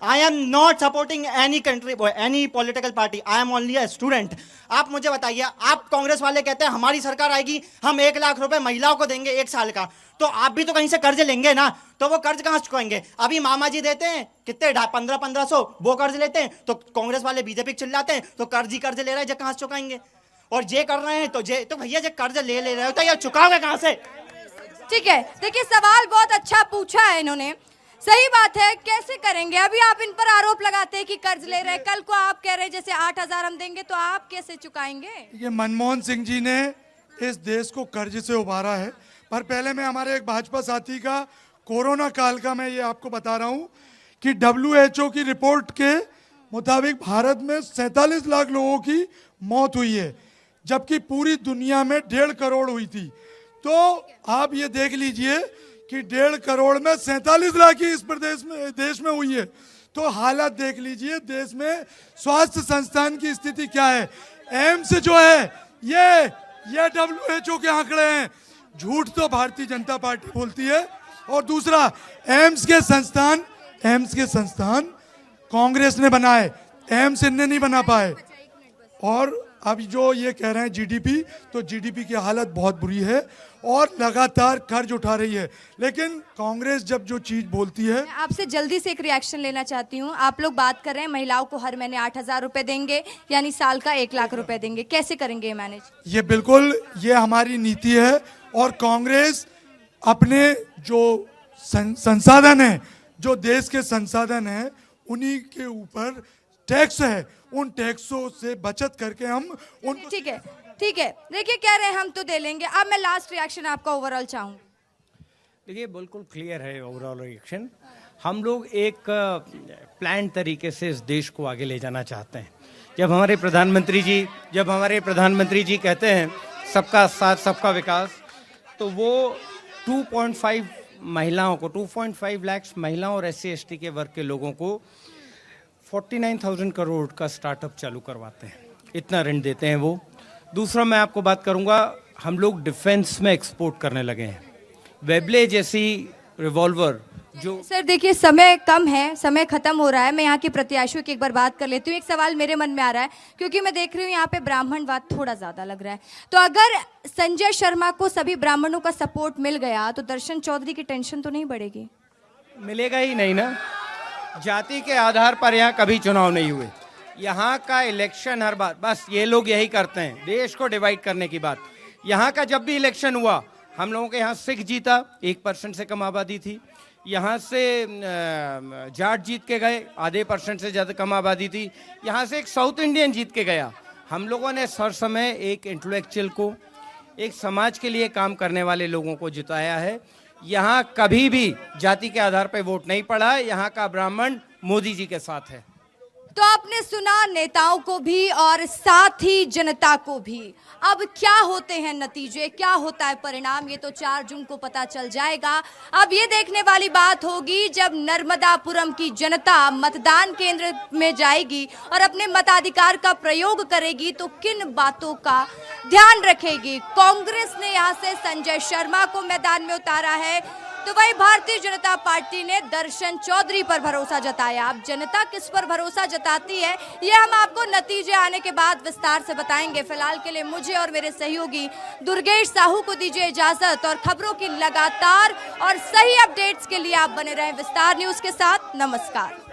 I am not supporting any country, any political party, I am only a student. आप मुझे बताइए, आप कांग्रेस वाले कहते हैं हमारी सरकार आएगी, हम 1 लाख रुपए महिलाओं को देंगे 1 साल का, तो आप भी तो कहीं से कर्ज लेंगे ना, तो वो कर्ज कहां चुकाएंगे? अभी मामा जी देते हैं कितने, 1500 वो कर्ज लेते हैं, तो कांग्रेस वाले बीजेपी चिल्लाते हैं तो कर्ज ही कर्ज ले रहे हैं, जब कहां से चुकाएंगे? और जे कर रहे हैं तो भैया जब कर्ज ले रहे हो तो ये चुकाओगे कहां से? ठीक है, देखिए, सवाल बहुत अच्छा पूछा है इन्होंने, सही बात है, कैसे करेंगे? अभी आप इन पर आरोप लगाते हैं कि कर्ज ले रहे हैं, कल को आप कह रहे हैं जैसे 8000 हम देंगे, तो आप कैसे चुकाएंगे? ये मनमोहन सिंह जी ने इस देश को कर्ज से उबारा है। पर पहले मैं हमारे एक भाजपा साथी का कोरोना काल का मैं ये आपको बता रहा हूँ कि WHO की रिपोर्ट के मुताबिक भारत में 47 लाख लोगों की मौत हुई है, जबकि पूरी दुनिया में 1.5 करोड़ हुई थी। तो आप ये देख लीजिए कि 1.5 करोड़ में 47 लाख की इस देश में हुई है। तो हालत देख लीजिए, देश में स्वास्थ्य संस्थान की स्थिति क्या है। एम्स जो है ये WHO के आंकड़े हैं, झूठ तो भारतीय जनता पार्टी बोलती है। और दूसरा, एम्स के संस्थान कांग्रेस ने बनाए, एम्स इनने नहीं बना पाए। और अब जो ये कह रहे हैं जीडीपी, तो जीडीपी की हालत बहुत बुरी है और लगातार कर्ज उठा रही है। लेकिन कांग्रेस जब जो चीज बोलती है, मैं आपसे जल्दी से एक रिएक्शन लेना चाहती हूँ। आप लोग बात कर रहे हैं महिलाओं को हर महीने 8000 रुपए देंगे, यानी साल का 1 लाख रुपए देंगे, कैसे करेंगे मैनेज? ये बिल्कुल ये हमारी नीति है और कांग्रेस अपने जो संसाधन है, जो देश के संसाधन है, उन्हीं के ऊपर टैक्स है, उन टैक्सों से बचत करके हम उन ठीक है, ठीक है, देखिए कह रहे हैं हम तो दे लेंगे। अब मैं लास्ट रिएक्शन आपका ओवरऑल चाहूँ। देखिए बिल्कुल क्लियर है ओवरऑल रिएक्शन। हम लोग एक प्लान तरीके से इस देश को आगे ले जाना चाहते हैं। जब हमारे प्रधानमंत्री जी कहते हैं सबका साथ सबका विकास, तो वो 2.5 महिलाओं को 2.5 लाख महिलाओं और SC/ST के वर्ग के लोगों को 49,000 करोड़ का स्टार्टअप चालू करवाते हैं, इतना ऋण देते हैं वो। दूसरा मैं आपको बात करूंगा, हम लोग डिफेंस में एक्सपोर्ट करने लगे हैं। वेबले जैसी रिवॉल्वर जो सर देखिए समय कम है, समय खत्म हो रहा है। मैं यहाँ के प्रत्याशियों की एक बार बात कर लेती हूँ। एक सवाल मेरे मन में आ रहा है, क्योंकि मैं देख रही हूँ यहाँ पे ब्राह्मणवाद थोड़ा ज्यादा लग रहा है। तो अगर संजय शर्मा को सभी ब्राह्मणों का सपोर्ट मिल गया तो दर्शन चौधरी की टेंशन तो नहीं बढ़ेगी? मिलेगा ही नहीं ना। जाति के आधार पर यहाँ कभी चुनाव नहीं हुए। यहाँ का इलेक्शन हर बार बस ये लोग यही करते हैं, देश को डिवाइड करने की बात। यहाँ का जब भी इलेक्शन हुआ, हम लोगों के यहाँ सिख जीता, 1% से कम आबादी थी। यहाँ से जाट जीत के गए, आधे % से ज़्यादा कम आबादी थी। यहाँ से एक साउथ इंडियन जीत के गया। हम लोगों ने हर समय एक इंटेलेक्चुअल को, एक समाज के लिए काम करने वाले लोगों को जिताया है। यहाँ कभी भी जाति के आधार पर वोट नहीं पड़ा है। यहाँ का ब्राह्मण मोदी जी के साथ है। तो आपने सुना नेताओं को भी और साथ ही जनता को भी। अब क्या होते हैं नतीजे, क्या होता है परिणाम, ये तो 4 जून को पता चल जाएगा। अब ये देखने वाली बात होगी जब नर्मदापुरम की जनता मतदान केंद्र में जाएगी और अपने मताधिकार का प्रयोग करेगी तो किन बातों का ध्यान रखेगी। कांग्रेस ने यहाँ से संजय शर्मा को मैदान में उतारा है, तो वही भारतीय जनता पार्टी ने दर्शन चौधरी पर भरोसा जताया। अब जनता किस पर भरोसा जताती है ये हम आपको नतीजे आने के बाद विस्तार से बताएंगे। फिलहाल के लिए मुझे और मेरे सहयोगी दुर्गेश साहू को दीजिए इजाजत और खबरों की लगातार और सही अपडेट्स के लिए आप बने रहें विस्तार न्यूज के साथ। नमस्कार।